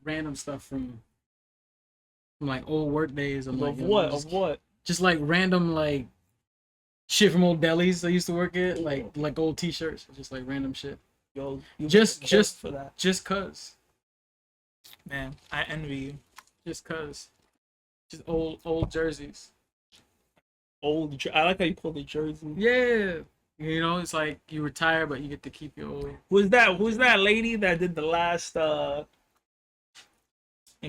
Random stuff from like old work days. I'm like, Of you know, what? Of what? just like random like shit from old delis I used to work at, like old T-shirts, just like random shit. Yo, you Just just just for that, just cause, man. I envy you. just cause, just old jerseys. I like how you call it Jersey. Yeah, you know, it's like you retire, but you get to keep your old. Who's that? Who's that lady that did the last? And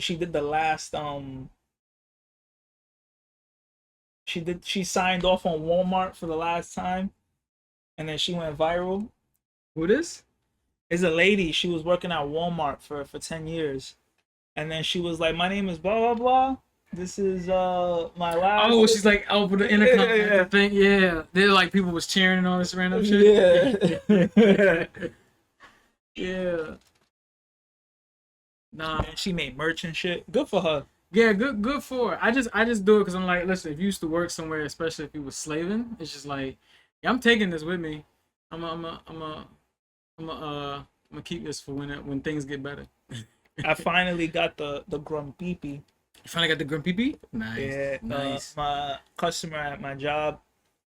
she did the last. She signed off on Walmart for the last time, and then she went viral. Who this? Is a lady. She was working at Walmart for 10 years, and then she was like, "My name is blah blah blah. This is my last." Oh, she's like over the intercom at the thing. Yeah, they're like people was cheering and all this random shit. Yeah. Yeah. Nah. And she made merch and shit. Good for her. Yeah, good for her. I just do it because I'm like, listen, if you used to work somewhere, especially if you was slaving, it's just like, yeah, I'm taking this with me. I'm gonna keep this for when things get better. I finally got the Grumpipi. You finally got the grumpy beat? Nice. Yeah, Nice. my customer at my job.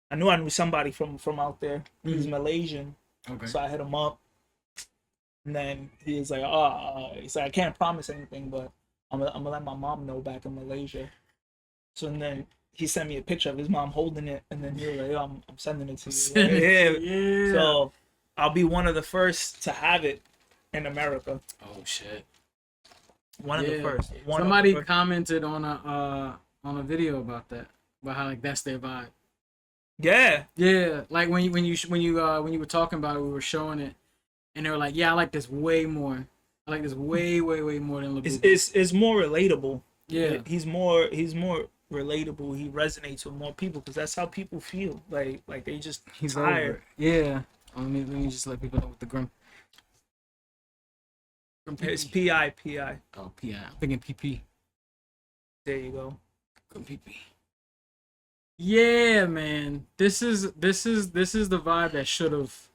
I knew somebody from out there. He's Malaysian, Okay. so I hit him up, and then he was like, "Oh, he's like, I can't promise anything, but I'm gonna let my mom know back in Malaysia." So and then he sent me a picture of his mom holding it, and then he was like, "Yo, I'm sending it to you." Yeah. So I'll be one of the first to have it in America. Oh shit. One of the first. Somebody commented on a video about that, about how like that's their vibe. Yeah. Yeah, like when you were talking about it, we were showing it, and they were like, "Yeah, I like this way more. I like this way more than It's, Labubu." it's more relatable. Yeah, He's more relatable. He resonates with more people because that's how people feel. Like they just he's over tired. it. Yeah. Let me just let people know what the It's PP. PI. Oh, PI. I'm thinking PP. There you go. PP. Yeah, man. This is the vibe that should have.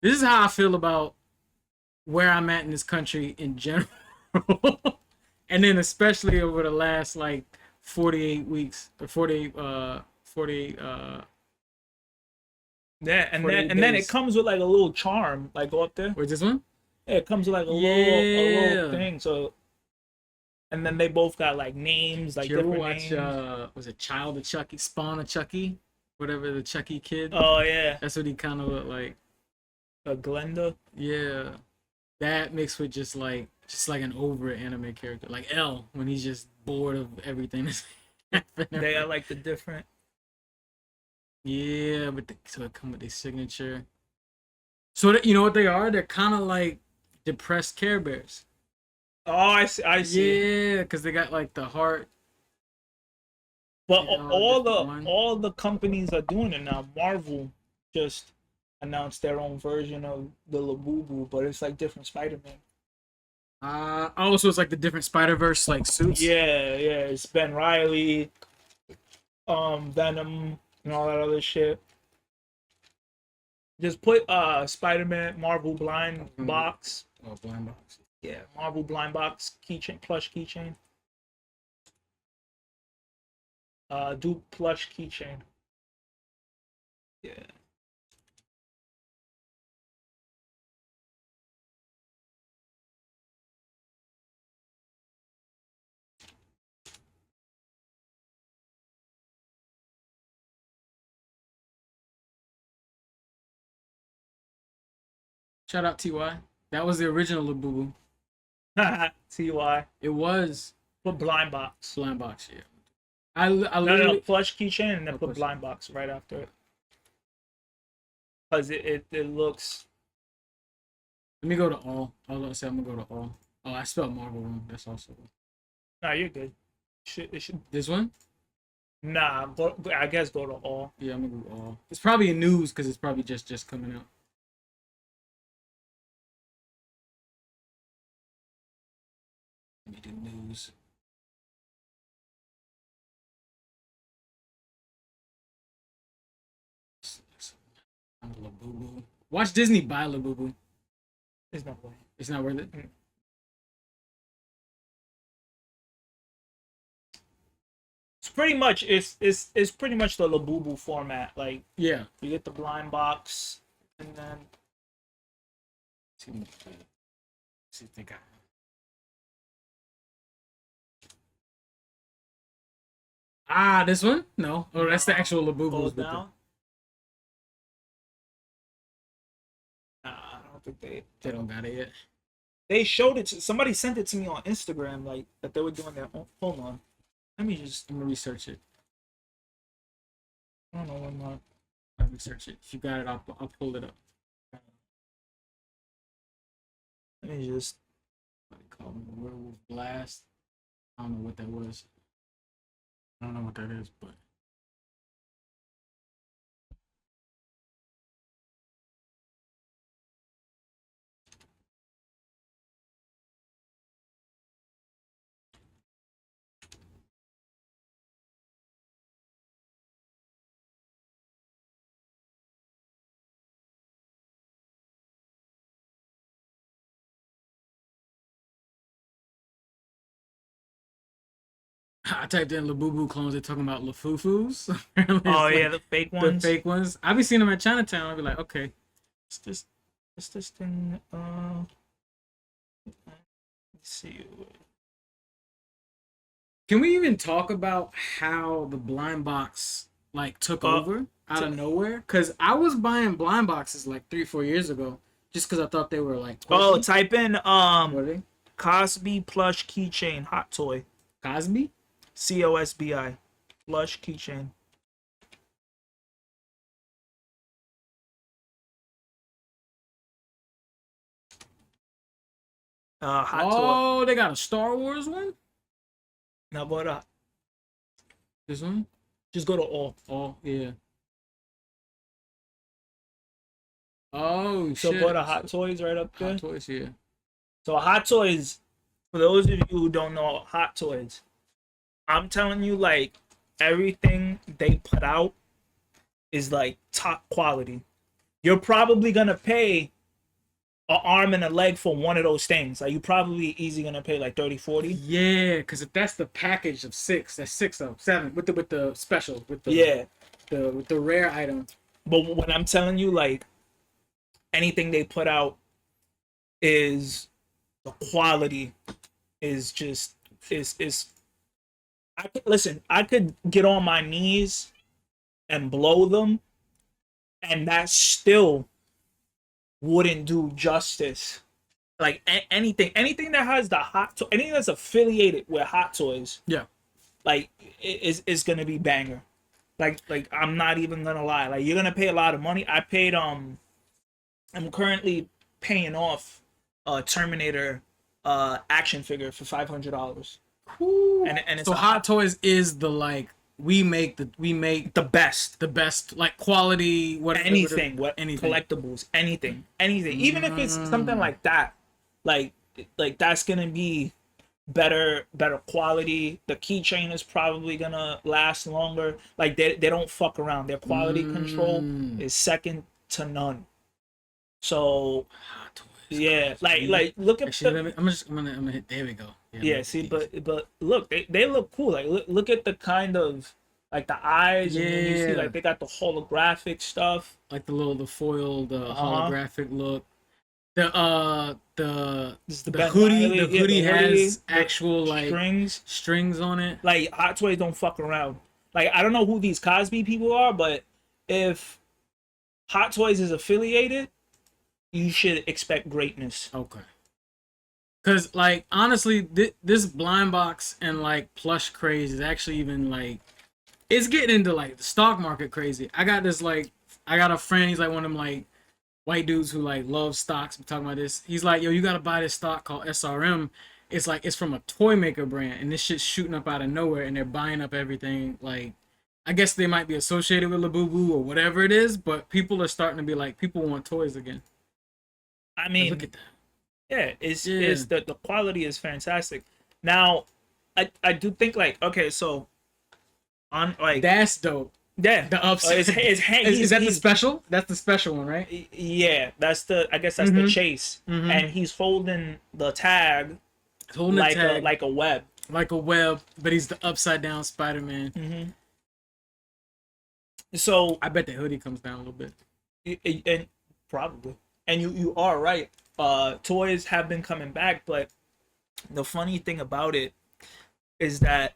This is how I feel about where I'm at in this country in general, and then especially over the last like 48 weeks or 48 Yeah, and 48 then it days. comes with like a little charm. Like go up there. Where's this one? Yeah, it comes with like a little thing. So and then they both got like names, like Did you ever different watch names. was it Child of Chucky, Spawn of Chucky, whatever, the Chucky kid? Oh yeah, That's what he kind of looked like. a Glenda. Yeah, that mixed with just like an over anime character, like L when he's just bored of everything that's happening. They got like the different. Yeah, but so it come with their signature. So that, you know what they are? They're kind of like depressed Care Bears. Oh, I see. I see. Yeah, because they got like the heart. But You know, different one. all the companies are doing it now. Marvel just announced their own version of the Labubu, but it's like different Spider-Man. Also, it's like the different Spider Verse like suits. Yeah. It's Ben Riley, Venom, and all that other shit. Just put Spider-Man Marvel Blind Box. Oh, blind box. Yeah, Marvel Blind Box keychain, plush keychain. Do plush keychain. Yeah. Shout out Ty. That was the original Labubu. Ty. It was Put blind box. blind box. Yeah. I No, literally. plush keychain and then Oh, put plush. blind box right after it. Because it looks. Let me go to all. I was gonna say I'm gonna go to all. Oh, I spelled Marvel wrong. That's also Nah, you're good. It should. this one. Nah, I guess go to all. Yeah, I'm gonna go all. It's probably in news because it's probably just coming out. Let me do news. Labubu. Watch Disney buy Labubu. There's no way. It's not worth it. It's pretty much it's pretty much the Labubu format. Like Yeah. you get the blind box and then See if they got. Ah, this one? No. Oh, that's the actual Labubu. goes down. Nah, I don't think They don't got it yet. they showed it to somebody sent it to me on Instagram like that they were doing their own. Hold on. Let me just I'm gonna research it. I don't know when my I'll research it. If you got it, I'll pull it up. let me just What they call it, Werewolf Blast. I don't know what that was. I don't know what that is, but I typed in Labubu clones. They're talking about Lafufus. Apparently, oh it's yeah, like the fake the ones. fake ones. I be seeing them at Chinatown. I'll be like, okay, It's this thing. Let's see. can we even talk about how the blind box like took over out of nowhere? Because I was buying blind boxes like 3-4 years ago, just because I thought they were like. Oh, Quirky. type in What are they? Cosby plush keychain hot toy. Cosby. COSBI plush keychain. Hot toy. Oh, they got a Star Wars one. Now what? This one. Just go to all. Oh yeah. Oh So shit. go to Hot Toys right up there. Hot Toys, yeah. So Hot Toys, for those of you who don't know Hot Toys, I'm telling you, like everything they put out is like top quality. You're probably gonna pay an arm and a leg for one of those things. Like you probably easy gonna pay like 30, 40. Yeah, because if that's the package of 6, that's 6 of 7 with the special with the Yeah. with the rare item. But when I'm telling you, like anything they put out is the quality is just is I could listen, I could get on my knees and blow them and that still wouldn't do justice. Like anything that has the anything that's affiliated with Hot Toys, Yeah. like is gonna be banger. Like I'm not even gonna lie. Like you're gonna pay a lot of money. I paid I'm currently paying off a Terminator action figure for $500. And it's So Hot Toys is the like we make the best. the best like quality whatever Anything, anything. collectibles, anything, even if it's something like that, like that's gonna be better quality. The keychain is probably gonna last longer. Like they don't fuck around. Their quality control is second to none. So Hot Toys. yeah, like look at Actually, I'm gonna hit. There we go. yeah. See, but look, they look cool. Like look at the kind of like the eyes, and then you see Yeah. like they got the holographic stuff. Like the foil, the holographic look. The This is the hoodie. The yeah, hoodie has the actual like strings on it. Like Hot Toys don't fuck around. Like I don't know who these Cosby people are, but if Hot Toys is affiliated, you should expect greatness. Okay. Cause like honestly, this blind box and like plush craze is actually even like it's getting into like the stock market crazy. I got a friend. He's like one of them like white dudes who like love stocks. I'm talking about this. He's like, yo, you gotta buy this stock called SRM. It's like it's from a toy maker brand, and this shit's shooting up out of nowhere, and they're buying up everything. Like, I guess they might be associated with Labubu or whatever it is, but people are starting to be like, people want toys again. I mean, look at that. Yeah, it's the quality is fantastic. Now, I do think like okay, so on like that's dope. Yeah, The upside. Is that the special? That's the special one, right? Yeah, that's the. I guess that's the Mm-hmm. chase, Mm-hmm. and he's holding the tag He's holding the tag like a web. like a web, but he's the upside down Spider-Man. Mm-hmm. So I bet the hoodie comes down a little bit. and probably, and you are right. Toys have been coming back, but the funny thing about it is that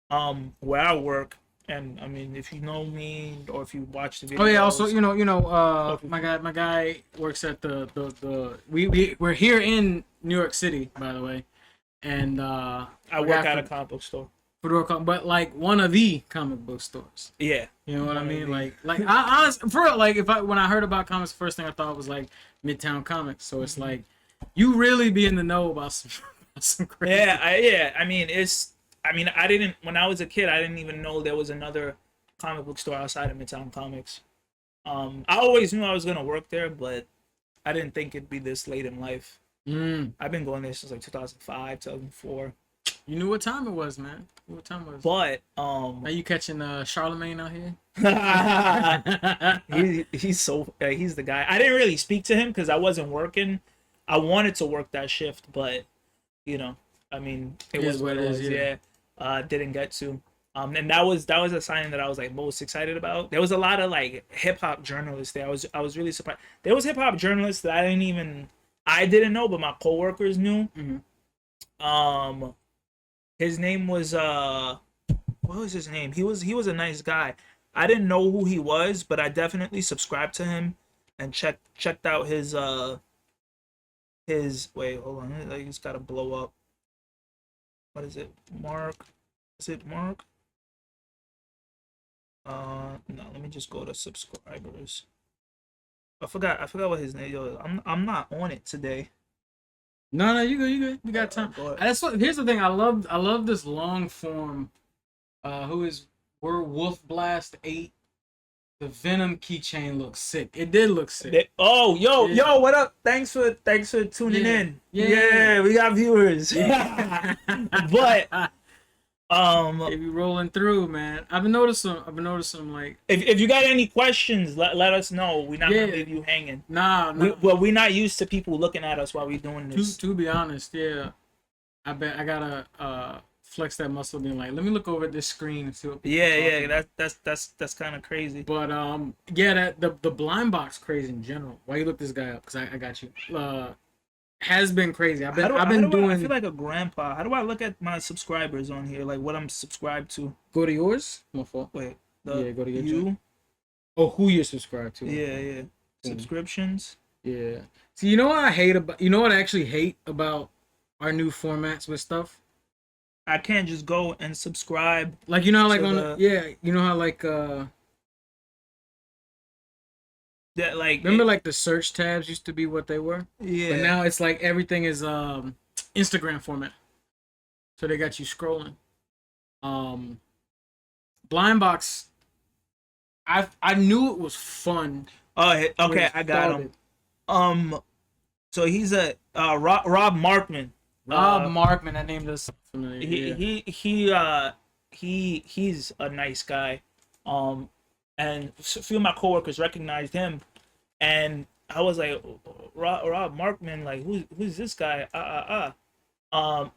where I work, and I mean, if you know me or if you watch the videos. Oh yeah, also my guy works at we're here in New York City, by the way, and I work at a comic book store. But like one of the comic book stores. Yeah, you know what I mean. Like I honestly, for like when I heard about comics, the first thing I thought was like Midtown Comics. So it's like you really be in the know about some crazy. Yeah. I mean, I didn't when I was a kid. I didn't even know there was another comic book store outside of Midtown Comics. I always knew I was gonna work there, but I didn't think it'd be this late in life. I've been going there since like 2005, 2004. You knew what time it was, man. You knew what time it was. But are you catching Charlemagne out here? he's the guy. I didn't really speak to him because I wasn't working. I wanted to work that shift, but I mean, it was what it was. Yeah. Didn't get to. And that was a sign that I was like most excited about. There was a lot of like hip hop journalists there. I was really surprised. There was hip hop journalists that I didn't know, but my coworkers knew. Mm-hmm. His name was what was his name? He was a nice guy. I didn't know who he was, but I definitely subscribed to him and checked out his wait, hold on. I just gotta blow up. What is it? Mark? Is it Mark? No, let me just go to subscribers. I forgot what his name is. I'm not on it today. No, you good. You got time. Here's the thing. I love this long form. Who is Wolf Blast 8? The Venom keychain looks sick. It did look sick. Yo, what up? Thanks for tuning in. Yeah, we got viewers. But if you rolling through, man. I've been noticing like if you got any questions, let us know. We're not gonna leave you hanging. Nah. We're not used to people looking at us while we're doing this. To be honest, yeah. I bet I gotta flex that muscle, being like, let me look over at this screen and see what people that's kind of crazy. But that the blind box crazy in general. Why you look this guy up? Because I got you. Has been crazy. I feel like a grandpa. How do I look at my subscribers on here? Like what I'm subscribed to? Go to yours. My fault. Wait. Go to your you. Oh, who you're subscribed to? Yeah. Subscriptions. Yeah. See, you know what I hate about? You know what I actually hate about our new formats with stuff? I can't just go and subscribe. Like you know how like you know how like that like remember like the search tabs used to be what they were? Yeah. But now it's like everything is Instagram format. So they got you scrolling. Blind box I knew it was fun. Oh, okay, I got him. So he's a Rob Markman. Markman, that name does sound familiar. He's a nice guy. And a few of my coworkers recognized him, and I was like, Rob Markman, like who's this guy?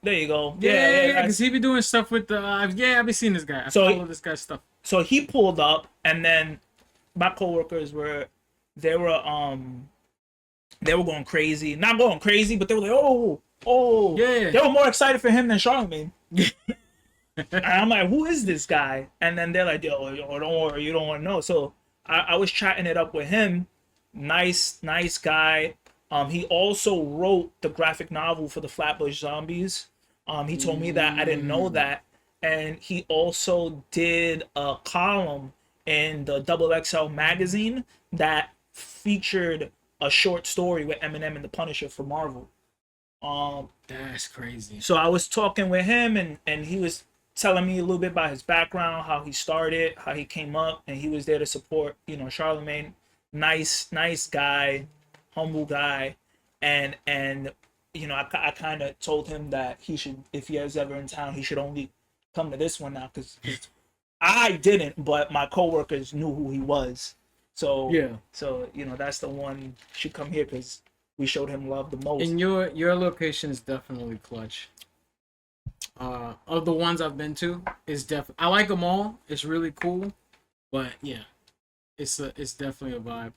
There you go. Yeah, because he be doing stuff with the I've been seeing this guy. I follow this guy's stuff. So he pulled up, and then my coworkers were going crazy. Not going crazy, but they were like, oh, yeah. They were more excited for him than Charlemagne. And I'm like, who is this guy? And then they're like, yo, don't worry, you don't want to know. So I was chatting it up with him. Nice guy. He also wrote the graphic novel for the Flatbush Zombies. He told me that. I didn't know that. And he also did a column in the XXL magazine that featured a short story with Eminem and the Punisher for Marvel. That's crazy. So I was talking with him, and he was telling me a little bit about his background, how he started, how he came up, and he was there to support, Charlemagne. Nice guy, humble guy, and I kind of told him that he should, if he is ever in town, he should only come to this one now, because I didn't, but my coworkers knew who he was. So Yeah. so that's the one should come here because we showed him love the most. And your location is definitely clutch. Of the ones I've been to, is definitely I like them all. It's really cool, but yeah, it's definitely a vibe.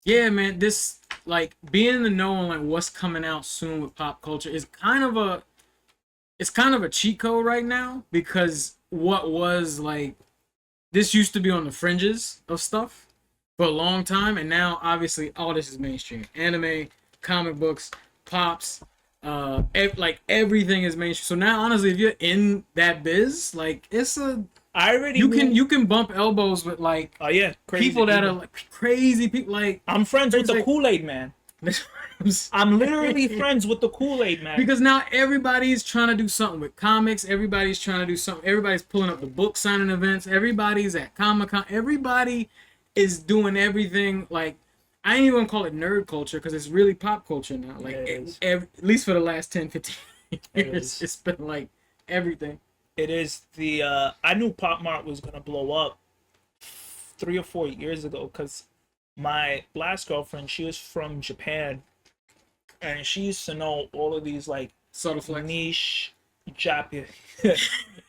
Yeah, man. This like being in the know on like what's coming out soon with pop culture is kind of a cheat code right now because what was like this used to be on the fringes of stuff for a long time, and now obviously all this is mainstream. Anime, comic books, pops, like everything is mainstream. So now, honestly, if you're in that biz, like it's a I already you can bump elbows with like Oh yeah, crazy people that are like crazy people. Like I'm friends with the like- Kool-Aid man. I'm literally friends with the Kool-Aid man. Because now everybody's trying to do something with comics. Everybody's trying to do something. Everybody's pulling up the book signing events. Everybody's at Comic-Con. Everybody is doing everything. Like, I ain't even call it nerd culture because it's really pop culture now. Like, at least for the last 10, 15 years, it's been like everything. It is the I knew Pop Mart was gonna blow up 3 or 4 years ago because my last girlfriend, she was from Japan, and she used to know all of these like Subtle flex. niche Japanese.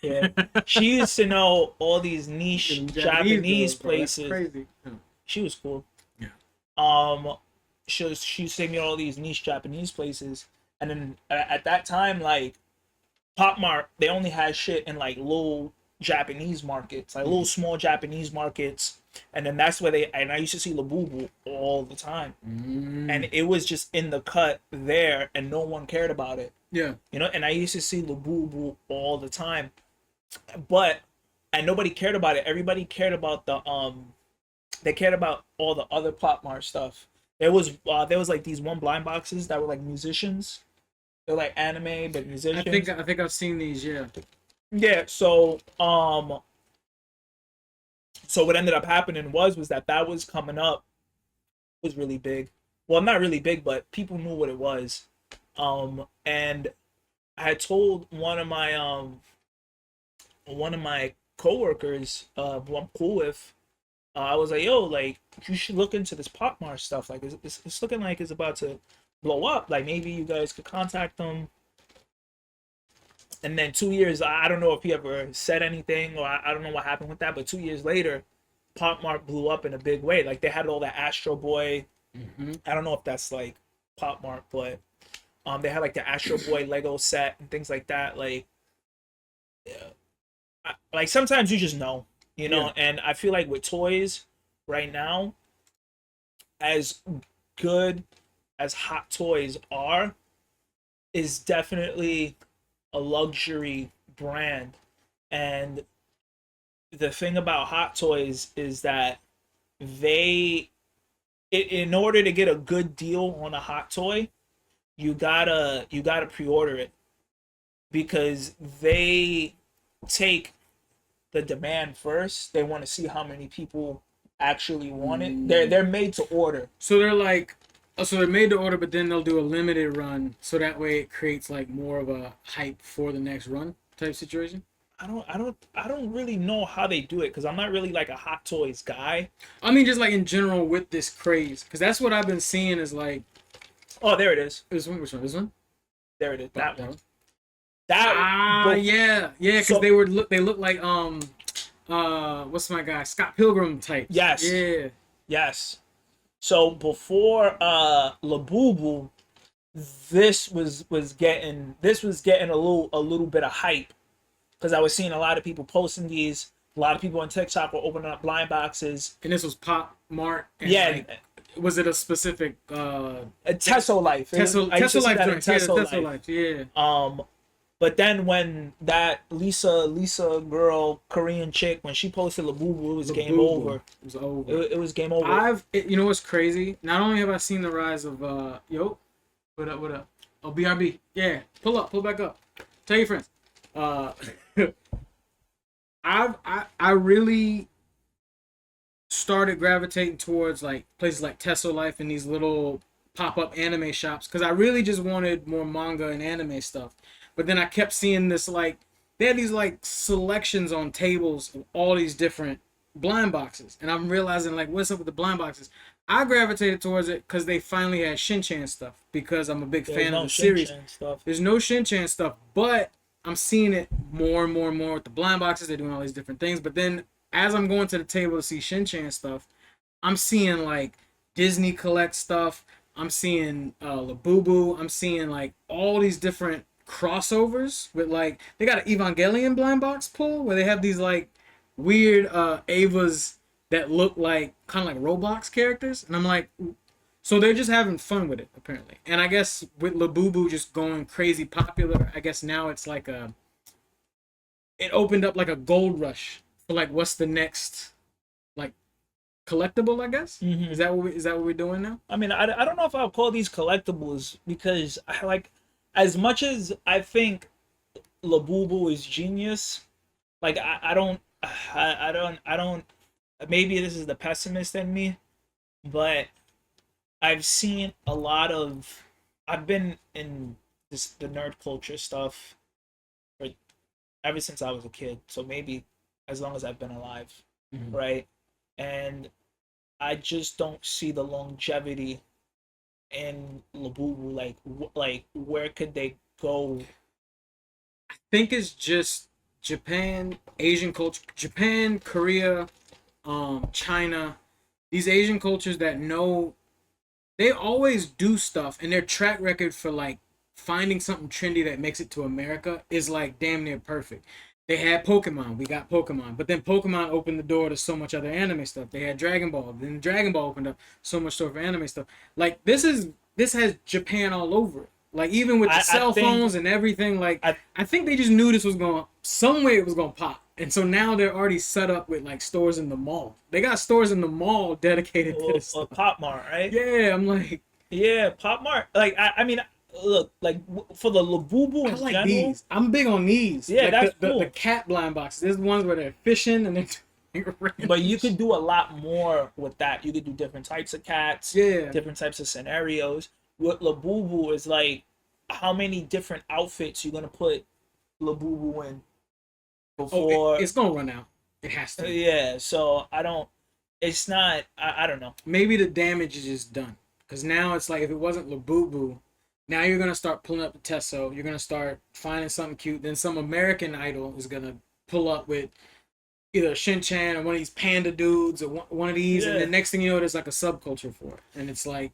Yeah, she used to know all these niche Japanese places. Crazy. She was cool. Yeah. She used to take me to all these niche Japanese places, and then at that time, like Pop Mart, they only had shit in like little Japanese markets, like little small Japanese markets, and then that's where and I used to see Labubu all the time, and it was just in the cut there, and no one cared about it. Yeah. And I used to see Labubu all the time, and nobody cared about it. Everybody cared about they cared about all the other Pop Mart stuff. There was like these one blind boxes that were like musicians. They're like anime but musicians. I think I've seen these. Yeah. Yeah. So what ended up happening was that was coming up. It was really big. Well, not really big, but people knew what it was. And I had told one of my coworkers who I'm cool with. I was like, yo, like, you should look into this Pop Mart stuff. Like, it's looking like it's about to blow up. Like, maybe you guys could contact them. And then 2 years, I don't know if he ever said anything, or I don't know what happened with that, but 2 years later, Pop Mart blew up in a big way. Like, they had all that Astro Boy. I don't know if that's, like, Pop Mart, but they had, like, the Astro Boy Lego set and things like that. Like, yeah. Like, sometimes you just know. Yeah. And I feel like with toys right now, as good as Hot Toys are, is definitely a luxury brand. And the thing about Hot Toys is that in order to get a good deal on a hot toy, you gotta pre-order it, because they take the demand first. They want to see how many people actually want it. They're made to order. So they're like, so they're made to order, but then they'll do a limited run, so that way it creates like more of a hype for the next run type situation. I don't really know how they do it, because I'm not really like a Hot Toys guy. I mean, just like in general with this craze, because that's what I've been seeing is like. Oh, there it is. Which one? This one? There it is. That one. Yeah, because So, they look like what's my guy, Scott Pilgrim type. Yes. Yeah. Yes. So before Labubu, this was getting a little bit of hype, because I was seeing a lot of people posting these. A lot of people on TikTok were opening up blind boxes. And this was Pop Mart. And Yeah. like, was it a specific a Tesso Life? Tesso Life. Yeah. But then when that Lisa girl, Korean chick, when she posted Labubu, it was game over. It was over. It was game over. You know what's crazy? Not only have I seen the rise of what up? Oh, BRB. Yeah. Pull back up. Tell your friends. I really started gravitating towards like places like Tesso Life and these little pop-up anime shops, because I really just wanted more manga and anime stuff. But then I kept seeing this like they had these like selections on tables of all these different blind boxes, and I'm realizing like what's up with the blind boxes. I gravitated towards it because they finally had Shin-Chan stuff because I'm a big There's fan of no the series. Shin-Chan stuff. There's no Shin-Chan stuff, but I'm seeing it more and more and more with the blind boxes. They're doing all these different things, but then as I'm going to the table to see Shin-Chan stuff, I'm seeing like Disney Collect stuff. I'm seeing Labubu. I'm seeing like all these different crossovers with like they got an Evangelion blind box pull where they have these like weird Avas that look like kind of like Roblox characters, and I'm like, so they're just having fun with it apparently. And I guess with Labubu just going crazy popular, I guess now it's like a it opened up like a gold rush for like what's the next like collectible, I guess. Mm-hmm. Is that what we're doing now? I mean, I don't know if I'll call these collectibles because I like, as much as I think Labubu is genius, like I don't. Maybe this is the pessimist in me, but I've seen a lot of. I've been in the nerd culture stuff for ever since I was a kid, so maybe as long as I've been alive, Mhm. right? And I just don't see the longevity in Labubu. Like where could they go? I think it's just Japan, Asian culture, Japan, Korea, China, these Asian cultures that know they always do stuff, and their track record for like finding something trendy that makes it to America is like damn near perfect. They had Pokemon, we got Pokemon, but then Pokemon opened the door to so much other anime stuff. They had Dragon Ball, then Dragon Ball opened up so much stuff for anime stuff. Like this has Japan all over it. Like even with the cell phones and everything, like I think they just knew this was going some way it was gonna pop. And so now they're already set up with like stores in the mall. They got stores in the mall dedicated to this Or stuff. Pop Mart, right? Yeah, I'm like, Yeah, Pop Mart. Like I mean, look, like for the Labubu I in like general. these. I'm big on these. Yeah, like that's the cool. cat blind boxes. There's ones where they're fishing and they're doing But you could do a lot more with that. You could do different types of cats, yeah. different types of scenarios. What Labubu is like, how many different outfits you gonna put Labubu in before? It's gonna run out. It has to. Yeah, so I don't. It's not. I don't know. Maybe the damage is just done. Because now it's like if it wasn't Labubu, now you're gonna start pulling up the Tesso. You're gonna start finding something cute. Then some American idol is gonna pull up with either Shin-Chan or one of these panda dudes or one of these, Yeah. and the next thing you know, there's like a subculture for it, and it's like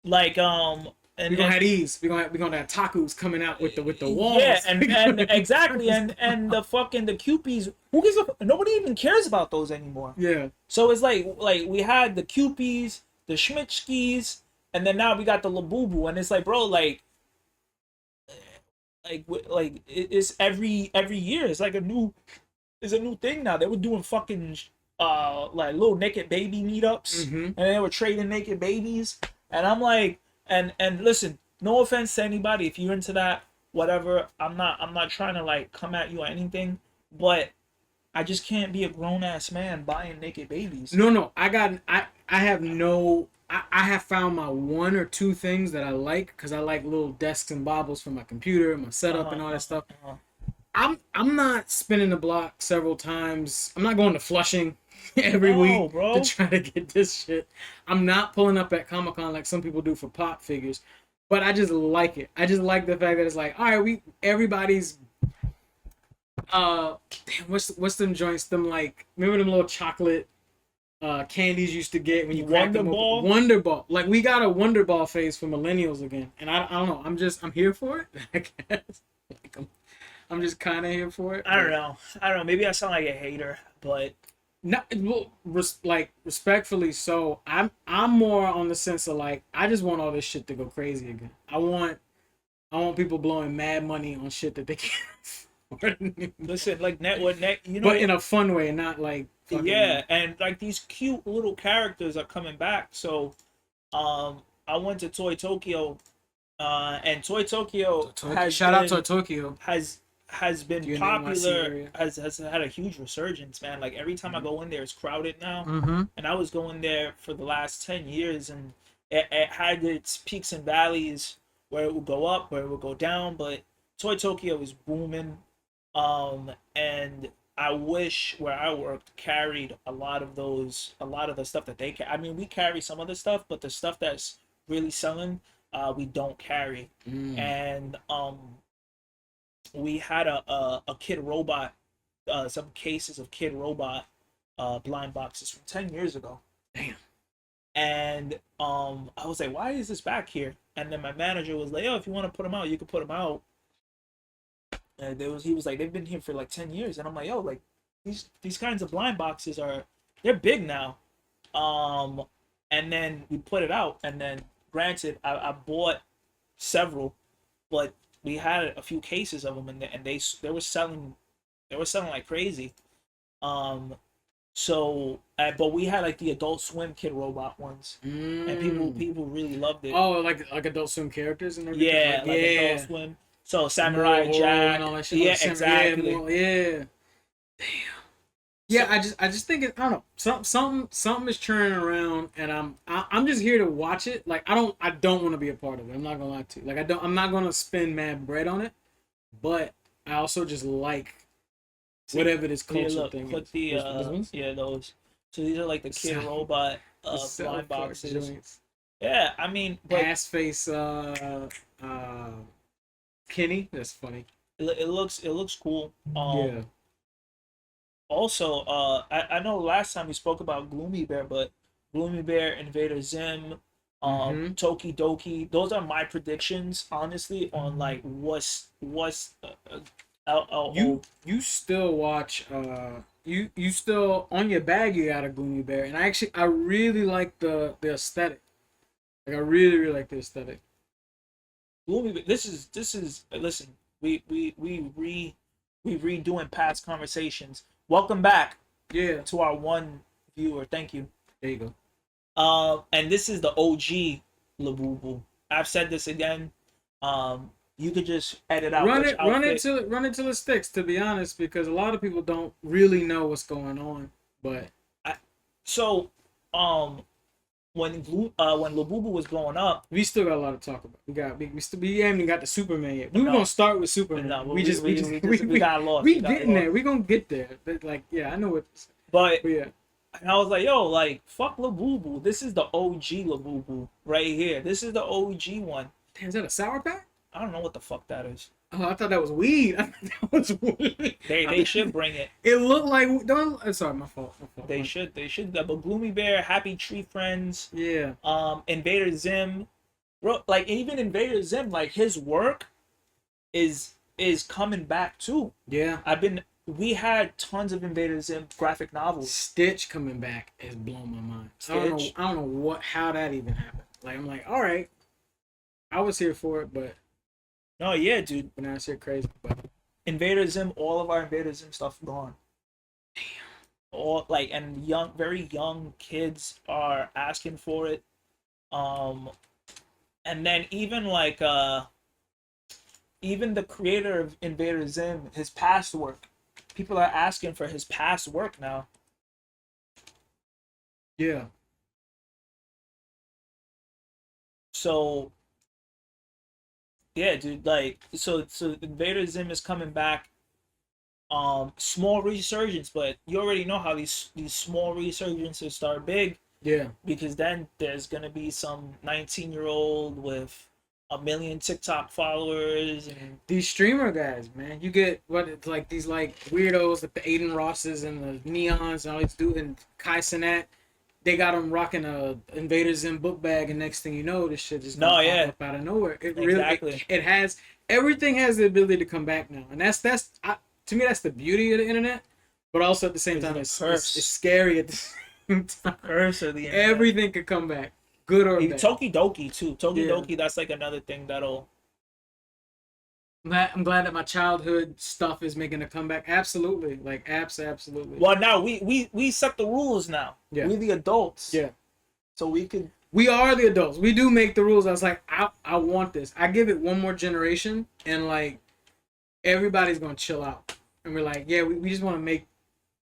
Like we're gonna have these. We're gonna have takus coming out with the walls. Yeah, and exactly, and the fucking the Cupies. Who gives a? Nobody even cares about those anymore. Yeah. So it's like we had the Cupies, the Schmitschkis, and then now we got the Labubu, and it's like, bro, it's every year. It's like it's a new thing now. They were doing fucking like little naked baby meetups, and they were trading naked babies, and I'm like, and listen, no offense to anybody if you're into that, whatever. I'm not trying to like come at you or anything, but I just can't be a grown ass man buying naked babies. No. I have no. I have found my one or two things that I like because I like little desks and baubles for my computer, my setup, and all that stuff. I'm not spinning the block several times. I'm not going to Flushing every week to try to get this shit. I'm not pulling up at Comic-Con like some people do for pop figures, but I just like it. I just like the fact that it's like, all right, everybody's what's them joints? Them like remember them little chocolate candies you used to get when you cracked them open? Wonder Ball. Like we got a Wonder Ball phase for millennials again, and I don't know. I'm here for it. I guess. Like, I'm just kind of here for it. I don't know. Maybe I sound like a hater, but not like respectfully. So I'm more on the sense of like I just want all this shit to go crazy again. I want people blowing mad money on shit that they can't afford. Listen, like you know, but in a fun way, not like yeah, and like these cute little characters are coming back. So, I went to Toy Tokyo, and Toy Tokyo shout out to Tokyo has been popular, has had a huge resurgence, man. Like every time I go in there, it's crowded now. And I was going there for the last 10 years, and it had its peaks and valleys where it would go up, where it would go down. But Toy Tokyo is booming. And I wish where I worked carried a lot of those, a lot of the stuff that they I mean, we carry some of the stuff, but the stuff that's really selling, we don't carry. Mm. And we had a Kid Robot, some cases of Kid Robot blind boxes from 10 years ago. Damn. And I was like, why is this back here? And then my manager was like, oh, if you want to put them out, you can put them out. And he was like, they've been here for like 10 years, and I'm like, yo, like these kinds of blind boxes are, they're big now. Um, and then we put it out, and then granted, I bought several, but we had a few cases of them, and they were selling, like crazy. Um, but we had like the Adult Swim Kid Robot ones, and Mm. people really loved it. Oh, like Adult Swim characters and everything. Yeah, like yeah. Adult Swim. So Samurai Moro Jack. and all that shit. Yeah, Like exactly. Yeah. Damn. Yeah, I just think it. I don't know. Something is churning around, and I'm just here to watch it. Like I don't want to be a part of it. I'm not gonna lie to you. Like I'm not gonna spend mad bread on it. But I also just like whatever this Here, culture look, thing put is. the Those ones? yeah, those. So these are like the Kid South, Robot the South blind Park boxes. joints. Yeah, I mean, but Ass face. Uh, Kenny. That's funny. it looks cool. Yeah. Also, I know last time we spoke about Gloomy Bear, but Gloomy Bear, Invader Zim, Mm-hmm. Toki Doki, those are my predictions, honestly, on like what's You LLO. you still watch you still on your bag you got a Gloomy Bear, and I really like the aesthetic. Like I really like the aesthetic. Gloomy Bear. This is listen. We redoing past conversations. Welcome back Yeah, to our one viewer. Thank you. there you go. And this is the OG Labubu. I've said this again. You could just edit out which outfit. Run it till it sticks. To be honest, because a lot of people don't really know what's going on. But I, so, um, when Labubu was growing up, we still got a lot to talk about. We haven't even got the Superman yet. We were no, gonna start with Superman. no, we got lost. We got getting lost. there. We gonna get there. But like yeah, I know what. But But yeah, and I was like, yo, like fuck Labubu. This is the OG Labubu right here. This is the OG one. damn, is that a sour pack? I don't know what the fuck that is. Oh, I thought that was weed. I thought that was weed. They should bring it. It looked like don't. Sorry, my fault. My fault. They should. But Gloomy Bear, Happy Tree Friends, Yeah. Invader Zim, bro. Like even Invader Zim, like his work is coming back too. Yeah. We had tons of Invader Zim graphic novels. Stitch coming back has blown my mind. Stitch. I don't know how that even happened. Like I'm like, all right, I was here for it, but No, yeah, dude. now it's here crazy. But Invader Zim, all of our Invader Zim stuff gone. All like and very young kids are asking for it. Um, and then even the creator of Invader Zim, his past work, people are asking for his past work now. yeah, So yeah, dude, like so Invader Zim is coming back. Small resurgence, but you already know how these small resurgences start big, yeah. because then there's gonna be some 19-year-old with a million TikTok followers and These streamer guys, man, you get what it's like these like weirdos like the Aiden Rosses and the Neons and all these dudes and Kai Cenat. They got them rocking a Invader Zim book bag, and next thing you know, this shit just No, gonna yeah. pop up out of nowhere. It Exactly. really it has everything has the ability to come back now, and to me that's the beauty of the internet. But also at the same It's time, the it's curse. scary at the same time. curse of the internet. Everything could come back, good or bad. Toki Doki too. Toki Yeah. Doki, that's like another thing that'll. I'm glad that my childhood stuff is making a comeback. Absolutely, like absolutely. Well, now we set the rules now. Yeah. We the adults. Yeah. So we could. We are the adults. We do make the rules. I was like, I want this. I give it one more generation, and like everybody's gonna chill out, and we're like, yeah, we just want to make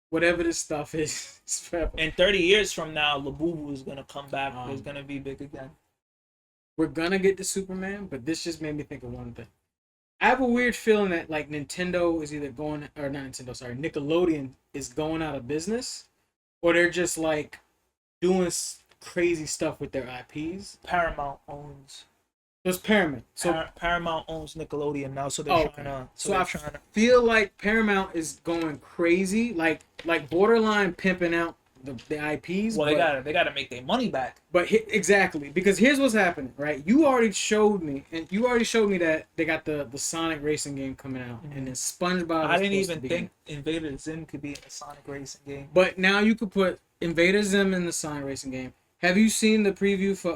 whatever this stuff is forever. In 30 years from now, Labubu is gonna come back. Um, It's gonna be big again. We're gonna get to Superman, but this just made me think of one thing. I have a weird feeling that like Nintendo is either going or not Nintendo, sorry, Nickelodeon is going out of business, or they're just like doing crazy stuff with their IPs. Paramount owns So it's Paramount. So Paramount owns Nickelodeon now, so they're oh, trying okay. to. So I feel like Paramount is going crazy, like borderline pimping out the IPs. Well, they gotta make their money back. But exactly, because here's what's happening, right? You already showed me that they got the Sonic racing game coming out, and then SpongeBob. I didn't even think Invader Zim could be in the Sonic racing game. But now you could put Invader Zim in the Sonic racing game. Have you seen the preview for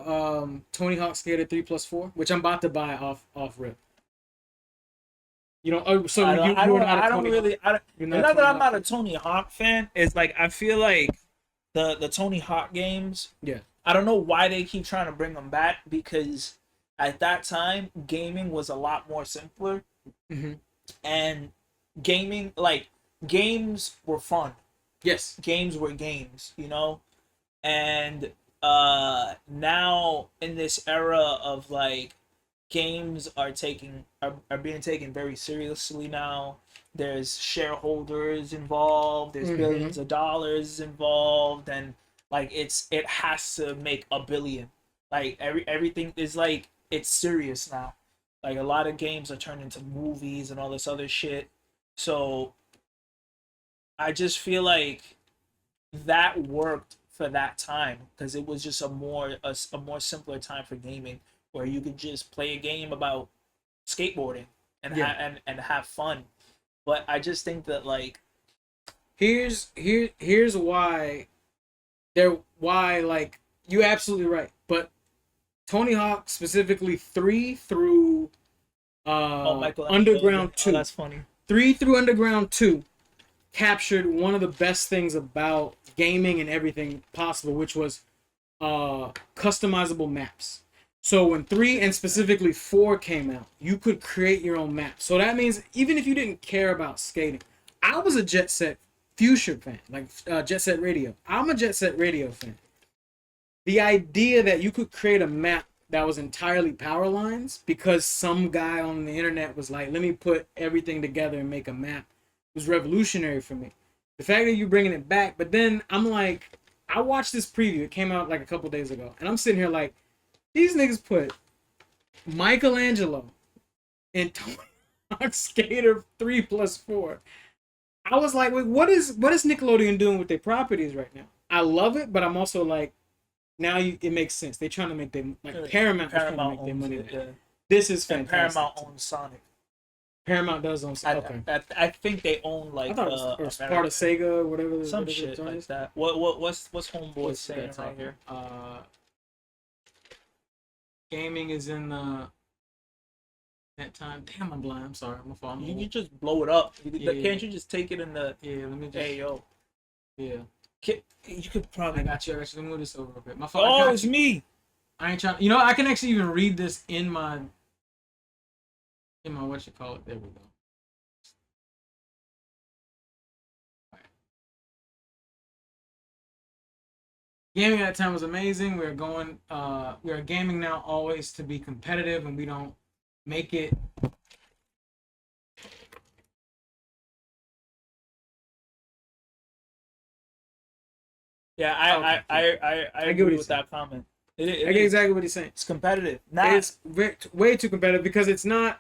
Tony Hawk Skater 3+4, which I'm about to buy off rip? You know, oh, so I don't really. Hawk. It's not that I'm not a Tony Hawk fan. It's like I feel like the Tony Hawk games. Yeah. I don't know why they keep trying to bring them back, because at that time gaming was a lot more simpler, and games were fun. Yes. Games were games, you know, and now in this era of like games are being taken very seriously now. There's shareholders involved, there's billions of dollars involved, and like it has to make a billion. Like everything is like, it's serious now. Like a lot of games are turned into movies and all this other shit. So I just feel like that worked for that time, because it was just a more simpler time for gaming, where you could just play a game about skateboarding and and have fun. But I just think that like here's why like you're absolutely right. But Tony Hawk specifically 3 through Underground 2. Oh, that's funny. 3 through Underground 2 captured one of the best things about gaming and everything possible, which was customizable maps. So when 3 and specifically 4 came out, you could create your own map. So that means even if you didn't care about skating, I was a Jet Set Future fan, like Jet Set Radio. I'm a Jet Set Radio fan. The idea that you could create a map that was entirely power lines because some guy on the internet was like, let me put everything together and make a map, was revolutionary for me. The fact that you're bringing it back, but then I'm like, I watched this preview. It came out like a couple days ago, and I'm sitting here like, these niggas put Michelangelo in Tony Hawk Skater 3+4. I was like, wait, what is Nickelodeon doing with their properties right now? I love it, but I'm also like, now it makes sense. They're trying to make them like Paramount trying to make their money. Yeah. This is fantastic. And Paramount owns Sonic. Paramount does own Sonic. Okay. I think they own like I thought it was part of Sega or whatever. Some whatever shit like that. What's Homeboy saying right here? Gaming is in that time. Damn, I'm blind. I'm sorry. I'm falling. You can just blow it up. Can't you just take it in the? Yeah, let me just. Hey yo. Yeah. You could probably. I got you. Let me move this over a bit. My fault. Oh, it's me. I ain't trying. You know, I can actually even read this in my what you call it. There we go. Right. Gaming at that time was amazing. We are gaming now always to be competitive, and we don't make it. Yeah, I agree with that comment. I get exactly what he's saying. It's competitive. It's way too competitive because it's not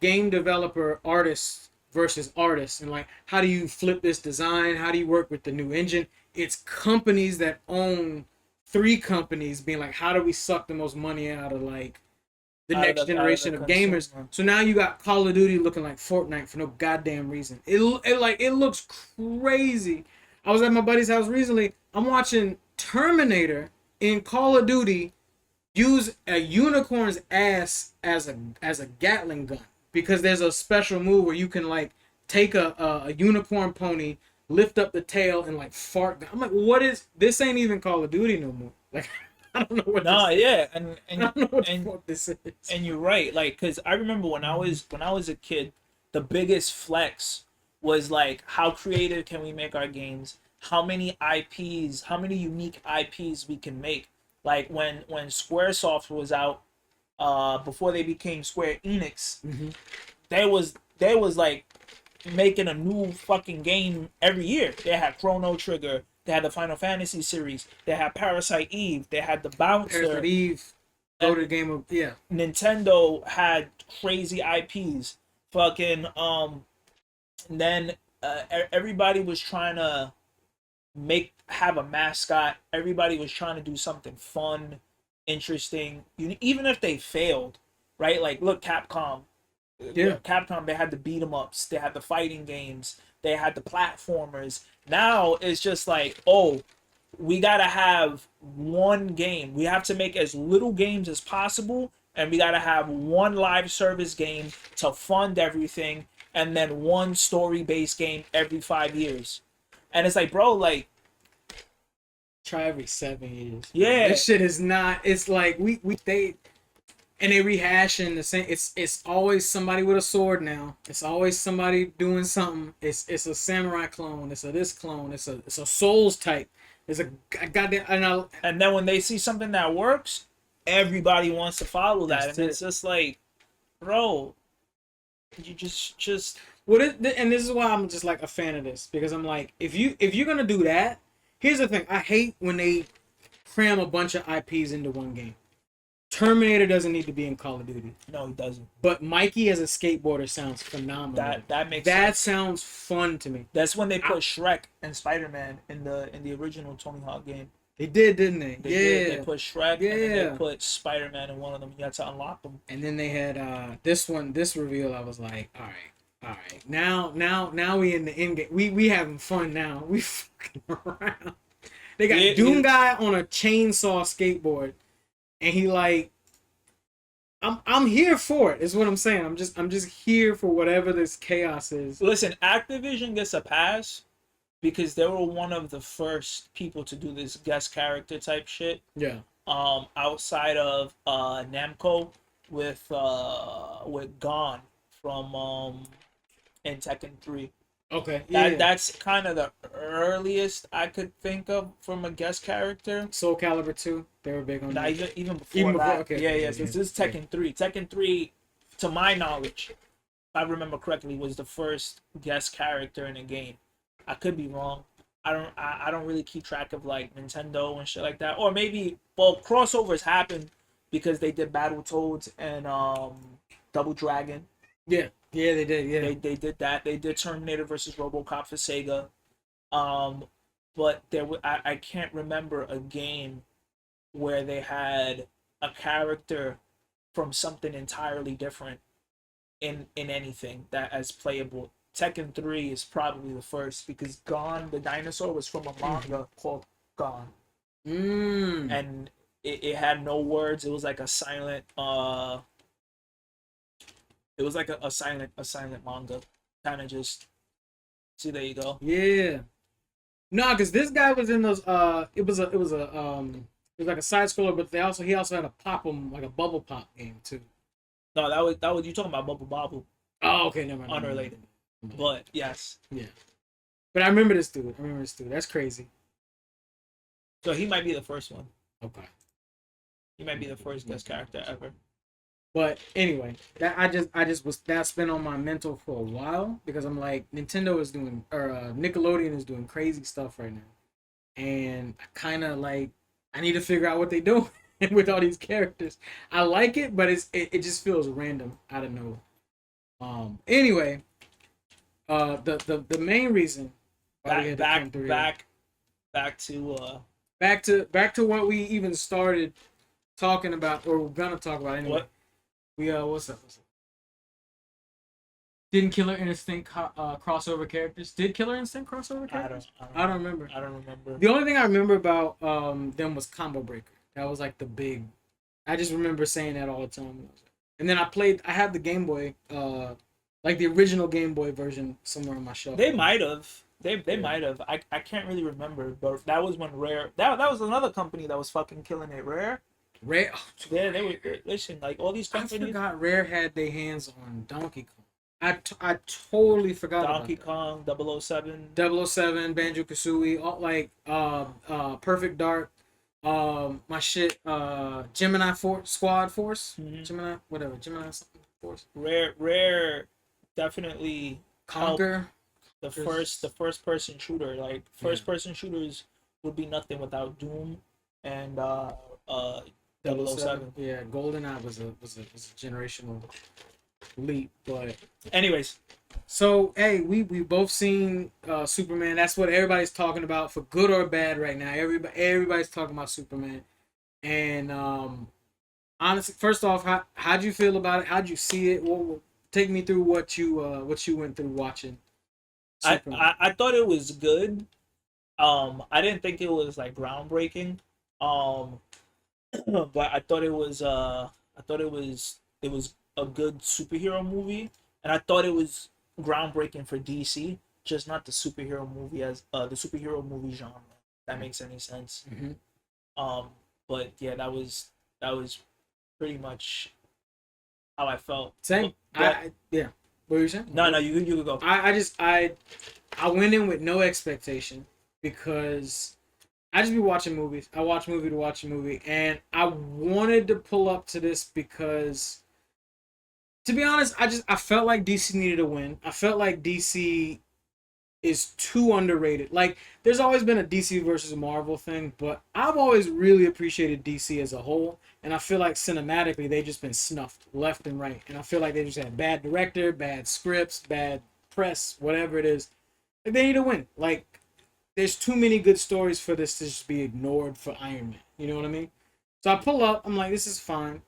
game developer artists versus artists, and like, how do you flip this design? How do you work with the new engine? It's companies that own 3 companies being like, how do we suck the most money out of like the next generation of gamers? So now you got Call of Duty looking like Fortnite for no goddamn reason. It looks crazy. I was at my buddy's house recently. I'm watching Terminator in Call of Duty use a unicorn's ass as a Gatling gun, because there's a special move where you can like take a unicorn pony, lift up the tail, and like fart. I'm like, what is this? Ain't even Call of Duty no more. Like, I don't know what. No, yeah, and I don't know what the fuck this is. And you're right, like, cause I remember when I was a kid, the biggest flex was like, how creative can we make our games? How many IPs, how many unique IPs we can make. Like when Squaresoft was out, before they became Square Enix, they was like making a new fucking game every year. They had Chrono Trigger, they had the Final Fantasy series, they had Parasite Eve, they had the Bouncer. Parasite Eve, go to the game of yeah. Nintendo had crazy IPs. Fucking then everybody was trying to have a mascot. Everybody was trying to do something fun, interesting. Even if they failed, right? Like look, Capcom. Yeah. Capcom, they had the beat 'em ups, they had the fighting games, they had the platformers. Now it's just like, oh, we gotta have one game. We have to make as little games as possible, and we gotta have one live service game to fund everything, and then one story based game every 5 years. And it's like, bro, like try every 7 years. Yeah, this shit is not. It's like they rehashing the same. It's always somebody with a sword now. It's always somebody doing something. It's a samurai clone. It's a this clone. It's a Souls type. It's a goddamn and then when they see something that works, everybody wants to follow that, and it's just like, bro, you just. Well, and this is why I'm just like a fan of this, because I'm like, if you're gonna do that, here's the thing. I hate when they cram a bunch of IPs into one game. Terminator doesn't need to be in Call of Duty. No, he doesn't. But Mikey as a skateboarder sounds phenomenal. That sounds fun to me. That's when they put Shrek and Spider-Man in the original Tony Hawk game. They did, didn't they? They put Shrek and then they put Spider-Man in one of them. You had to unlock them. And then they had this reveal. I was like, all right. Now we in the end game. We having fun now. We fucking around. They got Doom guy on a chainsaw skateboard. And he like, I'm here for it. Is what I'm saying. I'm just here for whatever this chaos is. Listen, Activision gets a pass because they were one of the first people to do this guest character type shit. Yeah. Outside of Namco with Gon from in Tekken 3. Okay. Yeah. That's kind of the earliest I could think of from a guest character. Soul Calibur 2, they were big on that. Even before that. Okay. Yeah. So this is Tekken 3. Tekken 3, to my knowledge, if I remember correctly, was the first guest character in a game. I could be wrong. I don't really keep track of like Nintendo and shit like that. Or maybe crossovers happened because they did Battletoads and Double Dragon. Yeah. Yeah, they did. Yeah, they did that. They did Terminator versus RoboCop for Sega. But I can't remember a game where they had a character from something entirely different in anything that as playable. Tekken 3 is probably the first because Gon the dinosaur was from a manga called Gon. And it had no words. It was like a silent It was like a silent manga, kind of just. See, there you go. Yeah, no, because this guy was in those. It was like a side scroller, but he also had a pop 'em, like a bubble pop game too. No, that was you talking about Bubble Bobble. Oh, okay, never mind. Unrelated, but yes. Yeah, but I remember this dude. That's crazy. So he might be the first one. Okay. He might be the first guest character ever. But anyway, that's been on my mental for a while because I'm like, Nintendo is doing, or Nickelodeon is doing crazy stuff right now, and I kind of like, I need to figure out what they do with all these characters. I like it, but it just feels random out of nowhere. Anyway, the main reason why we had back to what we even started talking about, or we're gonna talk about anyway. What? What's up? Didn't Killer Instinct crossover characters? Did Killer Instinct crossover characters? I don't remember. I don't remember. The only thing I remember about them was Combo Breaker. That was like the big. I just remember saying that all the time. And then I had the Game Boy, like the original Game Boy version somewhere on my shelf. They might have. They might have. I can't really remember, but that was when Rare. That was another company that was fucking killing it. Rare. Yeah, they were. Listen, like all these companies. I forgot Rare had their hands on Donkey Kong. I totally forgot Donkey Kong, 007. 007, Banjo-Kazooie, all like Perfect Dark, my shit, Gemini Squad Force, Gemini something Force. Rare definitely helped Conquer. the first person shooter. Like first person shooters would be nothing without Doom and uh Double 007. Seven. Yeah, GoldenEye was a generational leap, but Anyways, so hey, we both seen Superman. That's what everybody's talking about for good or bad right now. Everybody's talking about Superman. And honestly, first off, how'd you feel about it? How'd you see it? Take me through what you went through watching Superman. I thought it was good. I didn't think it was like groundbreaking. Um, but I thought it was a good superhero movie, and I thought it was groundbreaking for DC, just not the superhero movie as the superhero movie genre. If that makes any sense. Mm-hmm. Um, but yeah, that was pretty much how I felt. Same. Yeah. What were you saying? No, no, you could go. I went in with no expectation because I just be watching movies. I watch movie to watch a movie, and I wanted to pull up to this because, to be honest, I felt like DC needed a win. I felt like DC is too underrated. Like, there's always been a DC versus Marvel thing, but I've always really appreciated DC as a whole, and I feel like cinematically they've just been snuffed left and right. And I feel like they just had bad director, bad scripts, bad press, whatever it is. Like, they need to win. Like, there's too many good stories for this to just be ignored for Iron Man. You know what I mean? So I pull up, I'm like, this is fine.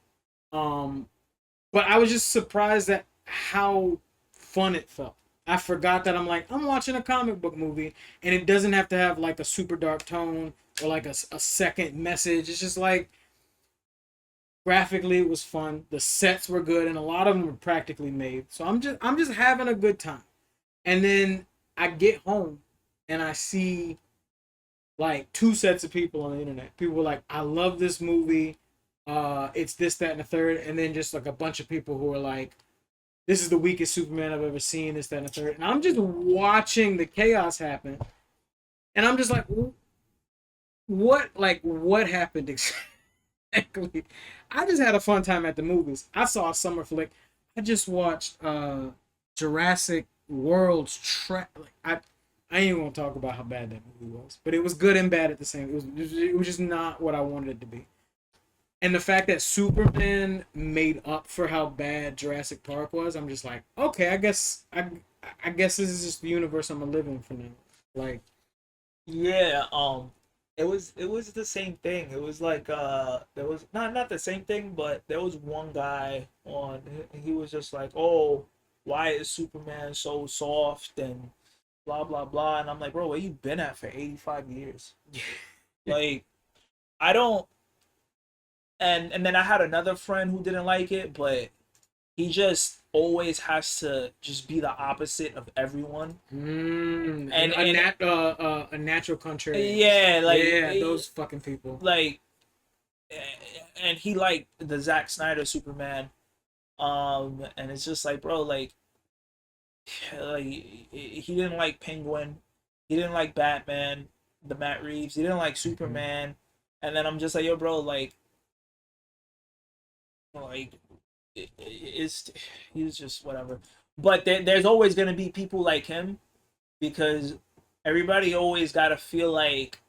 But I was just surprised at how fun it felt. I forgot that I'm watching a comic book movie, and it doesn't have to have like a super dark tone or like a second message. It's just like graphically it was fun. The sets were good, and a lot of them were practically made. So I'm just having a good time. And then I get home and I see like two sets of people on the internet. People were like, I love this movie. It's this, that, and the third. And then just like a bunch of people who are like, this is the weakest Superman I've ever seen, this, that, and the third. And I'm just watching the chaos happen. And I'm just like, what happened exactly? I just had a fun time at the movies. I saw a summer flick. I just watched Jurassic World's I ain't even gonna talk about how bad that movie was, but it was good and bad at the same. It was just not what I wanted it to be. And the fact that Superman made up for how bad Jurassic Park was, I'm just like, okay, I guess this is just the universe I'm living for now. Like, Yeah, it was the same thing. It was like there was not the same thing, but there was one guy on he was just like, "Oh, why is Superman so soft and blah blah blah." And I'm like, "Bro, where you been at for 85 years?" Like, I don't and then I had another friend who didn't like it, but he just always has to just be the opposite of everyone. And a natural contrarian. Yeah, like yeah, those fucking people. Like, and he liked the Zack Snyder Superman, and it's just like, bro, like he didn't like Penguin, he didn't like Batman, the Matt Reeves, he didn't like Superman, and then I'm just like, yo, bro, like it's he's just whatever. But there's always gonna be people like him because everybody always gotta feel like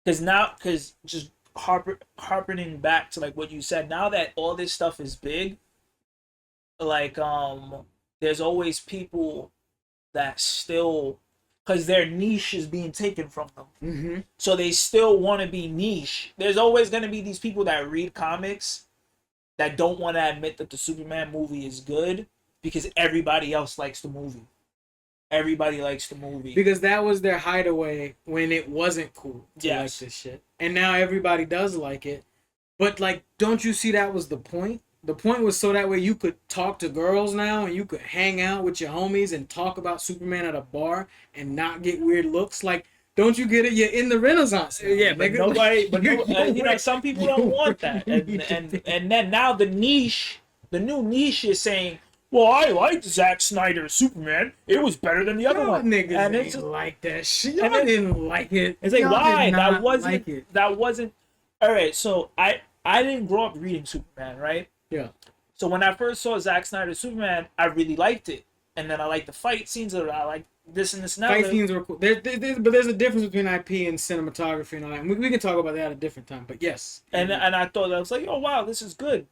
because just harping back to like what you said, now that all this stuff is big, like there's always people that still, because their niche is being taken from them, so they still want to be niche. There's always going to be these people that read comics that don't want to admit that the Superman movie is good because everybody else likes the movie. Everybody likes the movie. Because that was their hideaway when it wasn't cool to like this shit. And now everybody does like it. But like, don't you see that was the point? The point was so that way you could talk to girls now and you could hang out with your homies and talk about Superman at a bar and not get weird looks. Like, don't you get it? You're in the Renaissance. Yeah, but nobody, you know, some people don't want that. And then now the new niche is saying, well, I liked Zack Snyder's Superman. It was better than the other one. Niggas and ain't like that shit. Y'all didn't like it. It's like, why? That wasn't. Like it. That wasn't. All right. So I didn't grow up reading Superman, right? Yeah. So when I first saw Zack Snyder's Superman, I really liked it. and then I like the fight scenes, or I like this and this and that. Fight scenes were cool. But there's a difference between IP and cinematography and all that. And we can talk about that at a different time. But yes. And I thought, I was like, oh wow, this is good.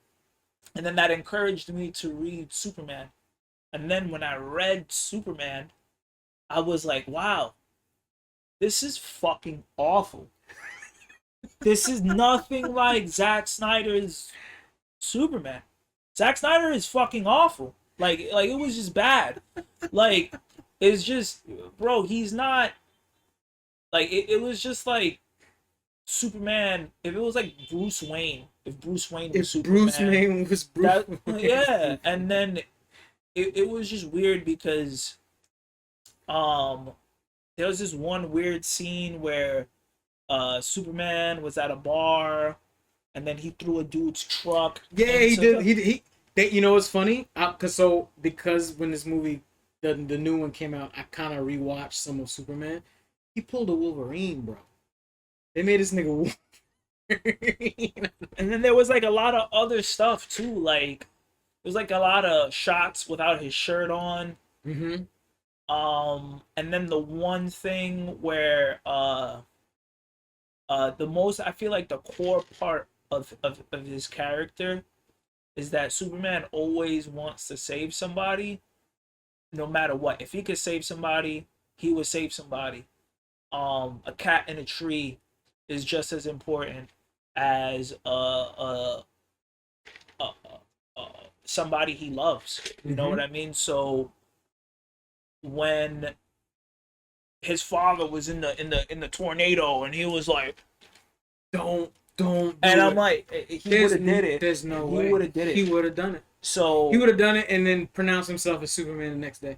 And then that encouraged me to read Superman. And then when I read Superman, I was like, wow, this is fucking awful. This is nothing like Zack Snyder's Superman. Zack Snyder is fucking awful. Like it was just bad. Like, it's just, bro, he's not, like, it was just like Superman. If it was like Bruce Wayne, if Bruce Wayne was Superman. Bruce Wayne was Bruce that, Wayne. Yeah, and then it was just weird because there was this one weird scene where Superman was at a bar and then he threw a dude's truck. Yeah, he did. You know what's funny? Because when this movie, the new one came out, I kind of rewatched some of Superman. He pulled a Wolverine, bro. They made this nigga Wolverine. And then there was like a lot of other stuff too. Like, there's like a lot of shots without his shirt on. Mm-hmm. And then the one thing where the most, I feel like the core part of his character is that Superman always wants to save somebody, no matter what. If he could save somebody, he would save somebody. A cat in a tree is just as important as somebody he loves. You know what I mean? So when his father was in the tornado and he was like, don't do and I'm it. like, he would have did it. There's no way. He would have did it. He would have done it. So he would have done it and then pronounced himself as Superman the next day.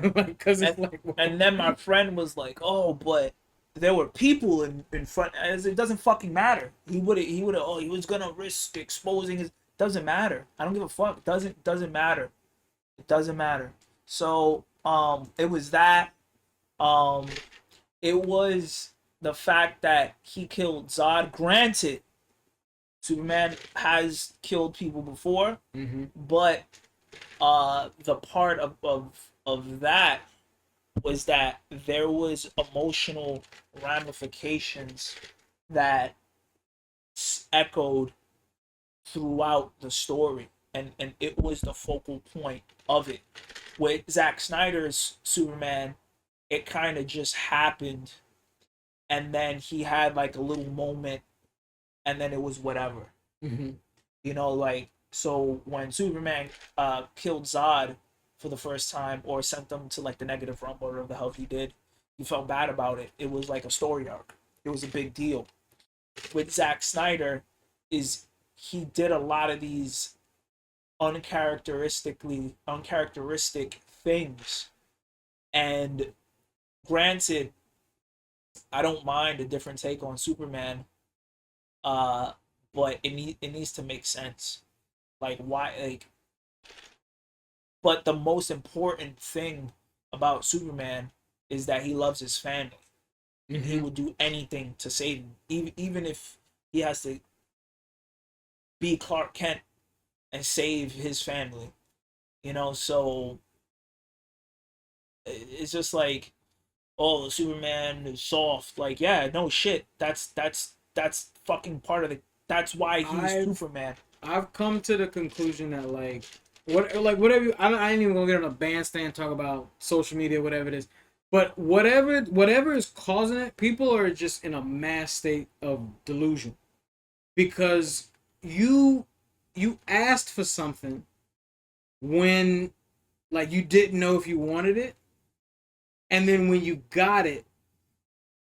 Because it's like, and then my friend was like, oh, but there were people in front. As it doesn't fucking matter. He would have. Oh, he was gonna risk exposing his. Doesn't matter. I don't give a fuck. Doesn't matter. It doesn't matter. So it was that. It was the fact that he killed Zod. Granted, Superman has killed people before, but the part of that was that there was emotional ramifications that echoed throughout the story, and it was the focal point of it. With Zack Snyder's Superman, it kind of just happened, and then he had like a little moment, and then it was whatever. You know, like, so when Superman killed Zod for the first time, or sent them to like the negative realm, or whatever the hell he did, you felt bad about it. It was like a story arc. It was a big deal. With Zack Snyder, is he did a lot of these uncharacteristic things, and granted, I don't mind a different take on Superman, but it needs to make sense. Like, why, like, but the most important thing about Superman is that he loves his family. And he would do anything to save him. Even if he has to be Clark Kent and save his family. You know, so it's just like, oh, Superman is soft. Like, yeah, no shit. That's fucking part of the, that's why he's Superman. I've come to the conclusion that whatever I ain't even gonna get on a bandstand talk about social media, whatever it is, but whatever is causing it, people are just in a mass state of delusion, because you asked for something when, like, you didn't know if you wanted it, and then when you got it,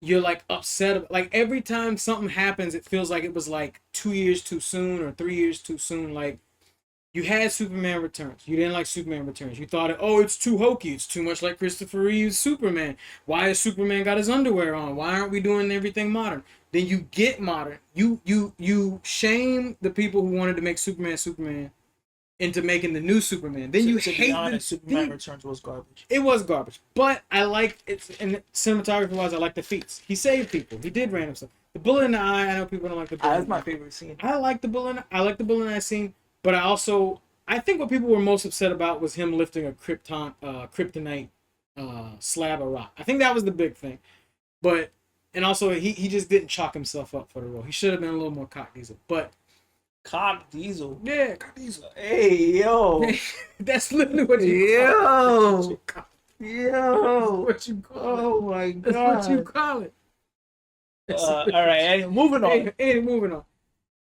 you're like upset. Like, every time something happens, it feels like it was like 2 years too soon or 3 years too soon. Like, you had Superman Returns. You didn't like Superman Returns. You thought, it's too hokey. It's too much like Christopher Reeve's Superman. Why has Superman got his underwear on? Why aren't we doing everything modern? Then you get modern. You shame the people who wanted to make Superman into making the new Superman. Then you hate Superman Returns was garbage. It was garbage, but I like it. And cinematography wise, I like the feats. He saved people. He did random stuff. The bullet in the eye. I know people don't like the bullet. That's my favorite scene. I like the bullet. I like the bullet in that scene. But I also I think what people were most upset about was him lifting a kryptonite slab of rock. I think that was the big thing. But and also he just didn't chalk himself up for the role. He should have been a little more cock diesel. But Cock Diesel. yeah, cock diesel. Hey yo. That's literally what you Yo. call it. Yo. That's what you call it. Oh my god. That's what you call it. All right, and moving on. Hey, moving on.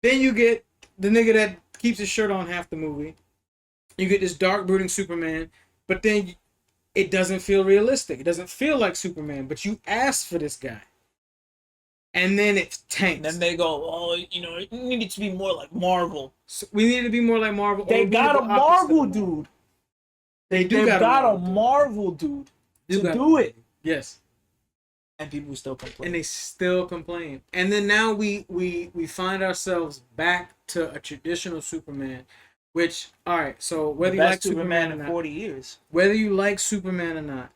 Then you get the nigga that keeps his shirt on half the movie. You get this dark, brooding Superman, but then it doesn't feel realistic. It doesn't feel like Superman, but you asked for this guy. And then it tanks. Then they go, oh, you know, it needed to be more like Marvel. So we need to be more like Marvel. They got a Marvel dude. They do got a Marvel dude to do it. Yes. And people still complain. And they still complain. And then now we find ourselves back to a traditional Superman, which, all right, so whether you like Superman or not, 40 years. Whether you like Superman or not,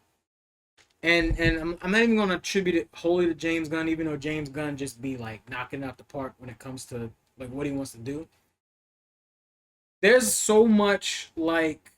and I'm not even going to attribute it wholly to James Gunn, even though James Gunn just be like knocking out the park when it comes to like what he wants to do. There's so much like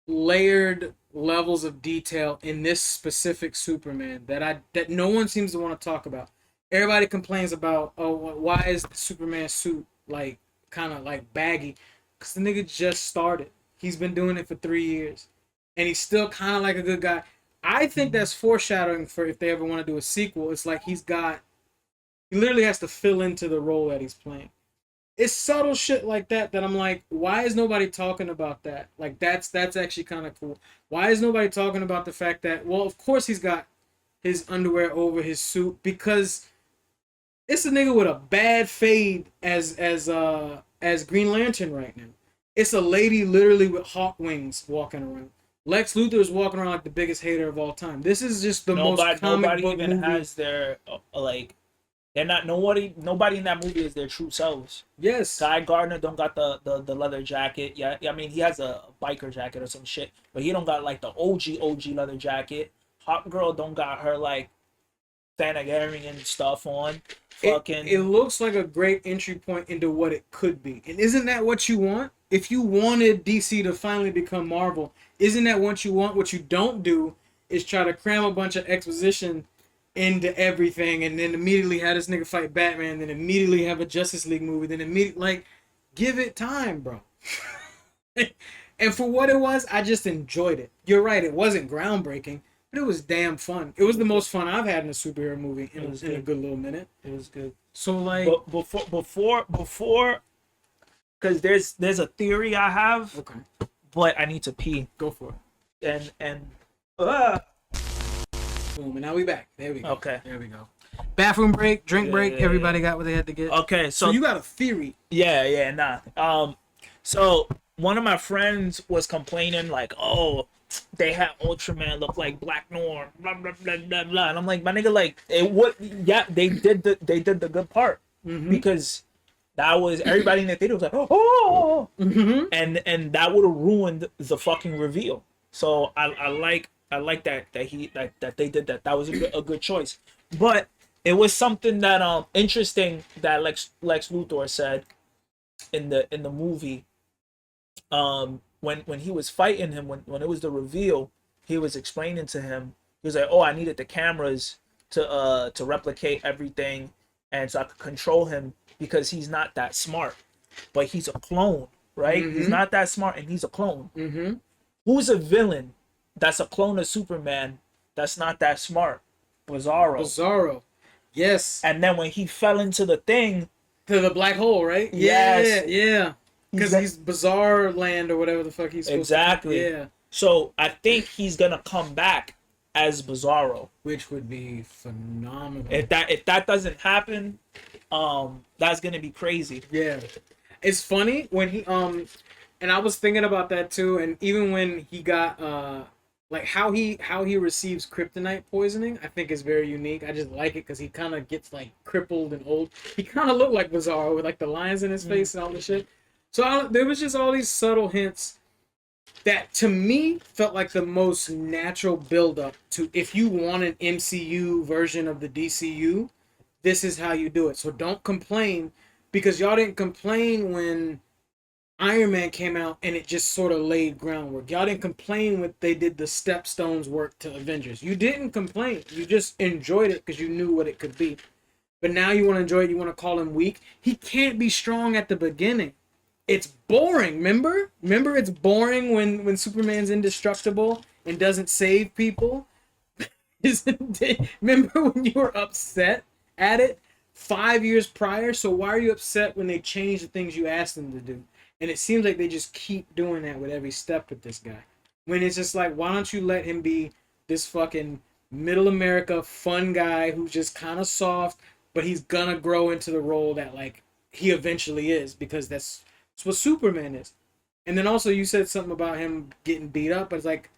layered levels of detail in this specific Superman that no one seems to want to talk about. Everybody complains about, oh, why is the Superman suit like kind of like baggy? Because the nigga just started. He's been doing it for 3 years, and he's still kind of like a good guy. I think that's foreshadowing for if they ever want to do a sequel. It's like he literally has to fill into the role that he's playing. It's subtle shit like that I'm like, why is nobody talking about that? Like that's actually kind of cool. Why is nobody talking about the fact that, well, of course he's got his underwear over his suit because it's a nigga with a bad fade as Green Lantern right now. It's a lady literally with hawk wings walking around. Lex Luthor is walking around like the biggest hater of all time. This is just the most comic book even movie. Has their like. They're not nobody in that movie is their true selves. Yes. Guy Gardner don't got the leather jacket. Yeah, I mean he has a biker jacket or some shit, but he don't got like the OG leather jacket. Hot Girl don't got her like Thanagarian stuff on. It looks like a great entry point into what it could be. And isn't that what you want? If you wanted DC to finally become Marvel, isn't that what you want? What you don't do is try to cram a bunch of exposition into everything and then immediately have this nigga fight Batman, then immediately have a Justice League movie, then immediately, like, give it time, bro. And for what it was, I just enjoyed it. You're right, it wasn't groundbreaking, but it was damn fun. It was the most fun I've had in a superhero movie in a good little minute. It was good. So, like... But before... Because there's a theory I have, okay, but I need to pee. Go for it. And boom, and now we back. There we go. Okay. There we go. Bathroom break, drink break. Everybody got what they had to get. Okay, so you got a theory. Yeah. So one of my friends was complaining like, oh, they had Ultraman look like Black Norm, blah blah blah blah blah. And I'm like, my nigga, like, yeah, they did the good part because that was everybody in the theater was like, oh, and that would have ruined the fucking reveal. So I like that they did that. That was a good choice. But it was something that interesting that Lex Luthor said in the movie. When he was fighting him, when it was the reveal, he was explaining to him. He was like, "Oh, I needed the cameras to replicate everything, and so I could control him because he's not that smart, but he's a clone, right? He's not that smart, and he's a clone. Who's a villain that's a clone of Superman that's not that smart? Bizarro. Yes. And then when he fell into the thing, to the black hole, right? Yes. Yeah. Because he's Bizarre Land or whatever the fuck he's supposed exactly. to be. Yeah. So I think he's gonna come back as Bizarro, which would be phenomenal. If that doesn't happen, that's gonna be crazy. Yeah, it's funny when he and I was thinking about that too. And even when he got like how he receives kryptonite poisoning, I think is very unique. I just like it because he kind of gets like crippled and old. He kind of looked like Bizarro with like the lines in his face and all the shit. So there was just all these subtle hints that to me felt like the most natural build-up to if you want an MCU version of the DCU, this is how you do it. So don't complain, because y'all didn't complain when Iron Man came out and it just sort of laid groundwork. Y'all didn't complain when they did the stepstones work to Avengers. You didn't complain. You just enjoyed it because you knew what it could be. But now you want to enjoy it. You want to call him weak. He can't be strong at the beginning. It's boring. Remember, it's boring when Superman's indestructible and doesn't save people. Isn't it? Remember when you were upset at it 5 years prior? So why are you upset when they change the things you asked them to do? And it seems like they just keep doing that with every step with this guy. When it's just like, why don't you let him be this fucking middle America fun guy who's just kind of soft, but he's gonna grow into the role that like he eventually is because that's what Superman is. And then also you said something about him getting beat up, but it's like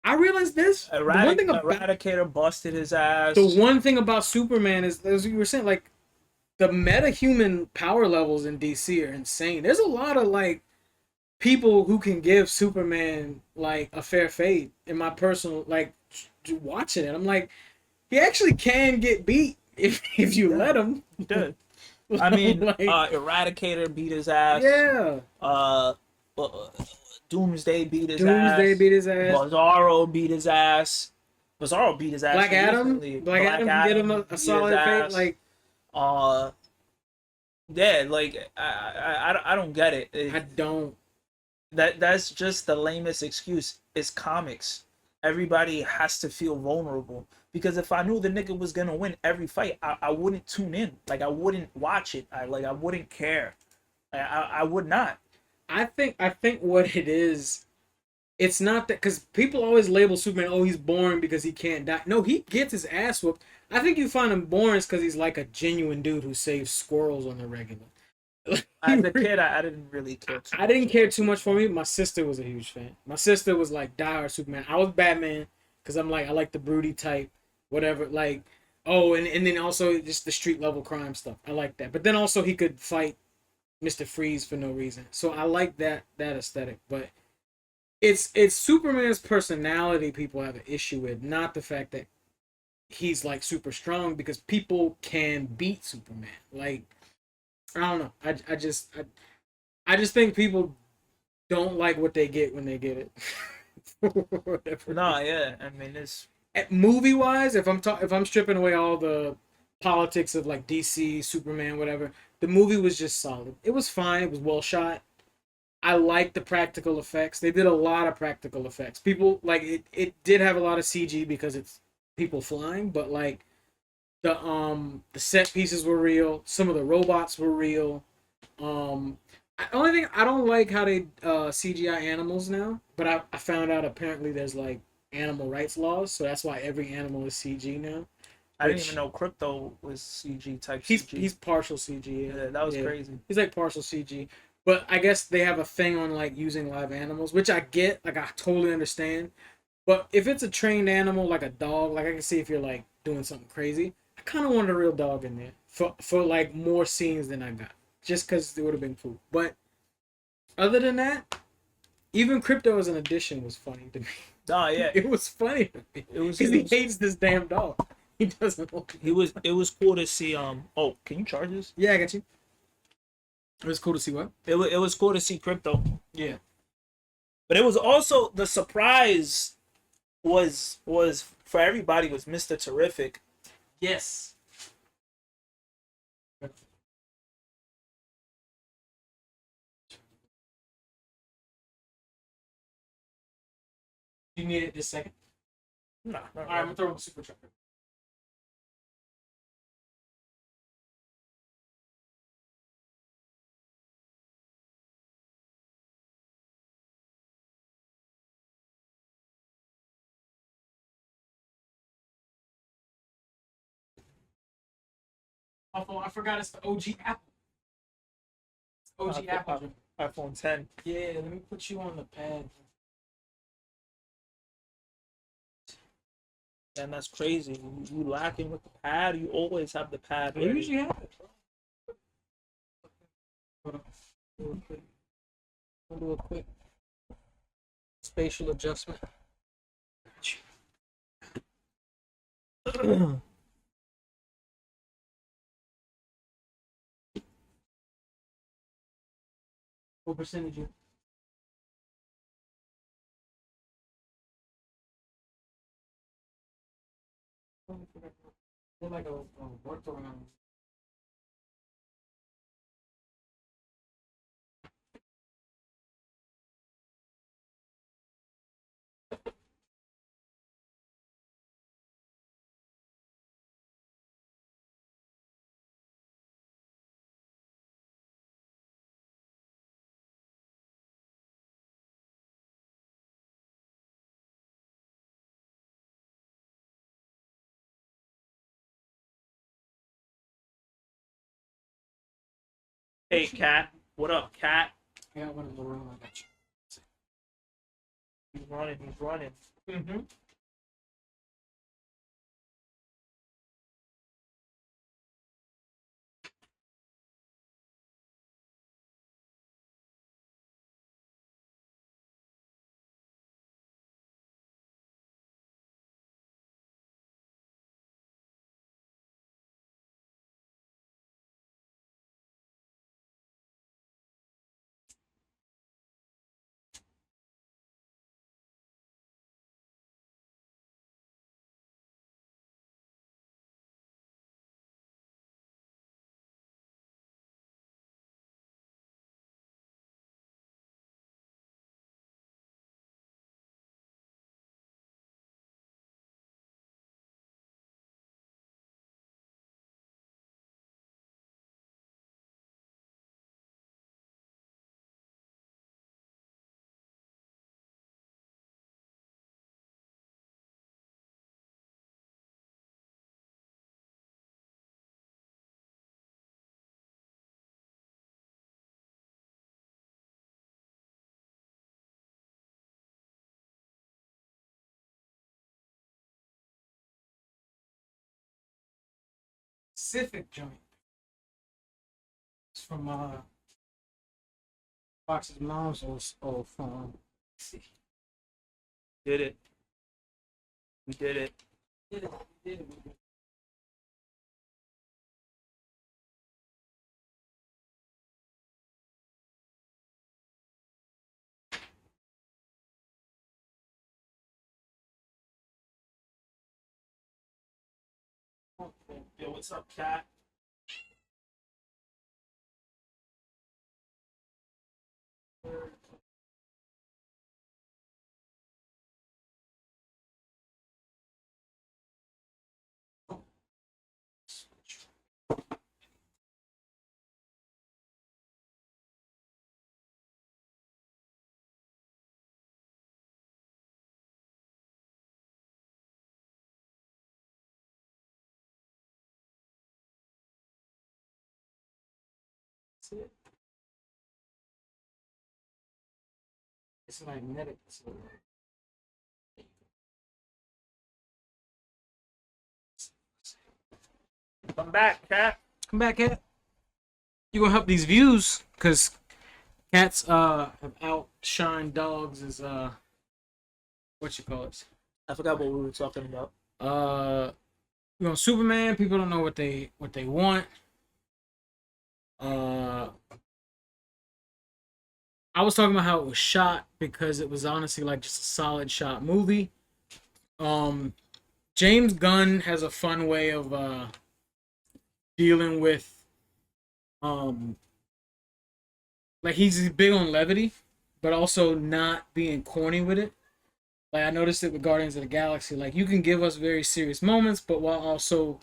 I realized this. Eradicator busted his ass. The one thing about Superman is, as you were saying, like the metahuman power levels in DC are insane. There's a lot of like people who can give Superman like a fair fade. In my personal like watching it, I'm like, he actually can get beat if you let him. Dude. I mean, like, Eradicator beat his ass. Yeah. Doomsday beat his ass. Doomsday beat his ass. Bizarro beat his ass. Bizarro beat his ass. Black Adam. Black Adam get him a solid fate. Like, yeah, like I don't get it. I don't. That's just the lamest excuse. It's comics. Everybody has to feel vulnerable. Because if I knew the nigga was gonna win every fight, I wouldn't tune in. Like I wouldn't watch it. I wouldn't care. I would not. I think what it is, it's not that because people always label Superman, oh, he's boring because he can't die. No, he gets his ass whooped. I think you find him boring because he's like a genuine dude who saves squirrels on the regular. As a kid, I didn't really care. I didn't care too much for me. My sister was a huge fan. My sister was like diehard Superman. I was Batman because I'm like I like the broody type, whatever. Like, oh, and then also just the street level crime stuff. I like that. But then also he could fight Mr. Freeze for no reason. So I like that aesthetic. But it's Superman's personality people have an issue with, not the fact that he's like super strong, because people can beat Superman. Like, I don't know. I just think people don't like what they get when they get it. No, yeah. I mean, it's movie wise. If I'm stripping away all the politics of like DC, Superman, whatever, the movie was just solid. It was fine. It was well shot. I like the practical effects. They did a lot of practical effects. People like it. It did have a lot of CG because it's people flying, but like the set pieces were real. Some of the robots were real. Only thing I don't like how they CGI animals now, but I found out apparently there's like animal rights laws, so that's why every animal is CG now. I didn't even know Crypto was CG type. He's partial CG. Yeah, that was crazy. He's like partial CG, but I guess they have a thing on like using live animals, which I get. Like I totally understand. But if it's a trained animal like a dog, like I can see if you're like doing something crazy. I kind of wanted a real dog in there for like more scenes than I got, just because it would have been cool. But other than that, even Crypto as an addition was funny to me. Oh yeah, it was funny to me. Because he hates this damn dog. He doesn't want it was cool to see. Oh, can you charge this? Yeah, I got you. It was cool to see what? It was cool to see Crypto. Yeah. But it was also the surprise was for everybody was Mr. Terrific. Yes. You need it this second? No. All right, I'm gonna throw in the super truck. I forgot it's the OG Apple. It's OG Apple. iPhone 10. Yeah, let me put you on the pad. And that's crazy. You lacking with the pad. You always have the pad. I usually have it, bro. We'll do a quick spatial adjustment. What percentage you? They're like a workaround. Hey, Cat. What up, Cat? I got one in the room. I got you. He's running. He's running. Mm-hmm. Pacific joint. It's from Fox's mom's old phone. Let's see. Did it. We did it. Did it. Did it. Yo, what's up, Cat? That's it. It's magnetic. So. Come back, Cat. Come back, Cat. You gonna help these views, cause cats have outshined dogs as what you call it? I forgot what we were talking about. Superman. People don't know what they want. I was talking about how it was shot because it was honestly like just a solid shot movie. James Gunn has a fun way of dealing with like he's big on levity, but also not being corny with it. Like I noticed it with Guardians of the Galaxy. Like you can give us very serious moments, but while also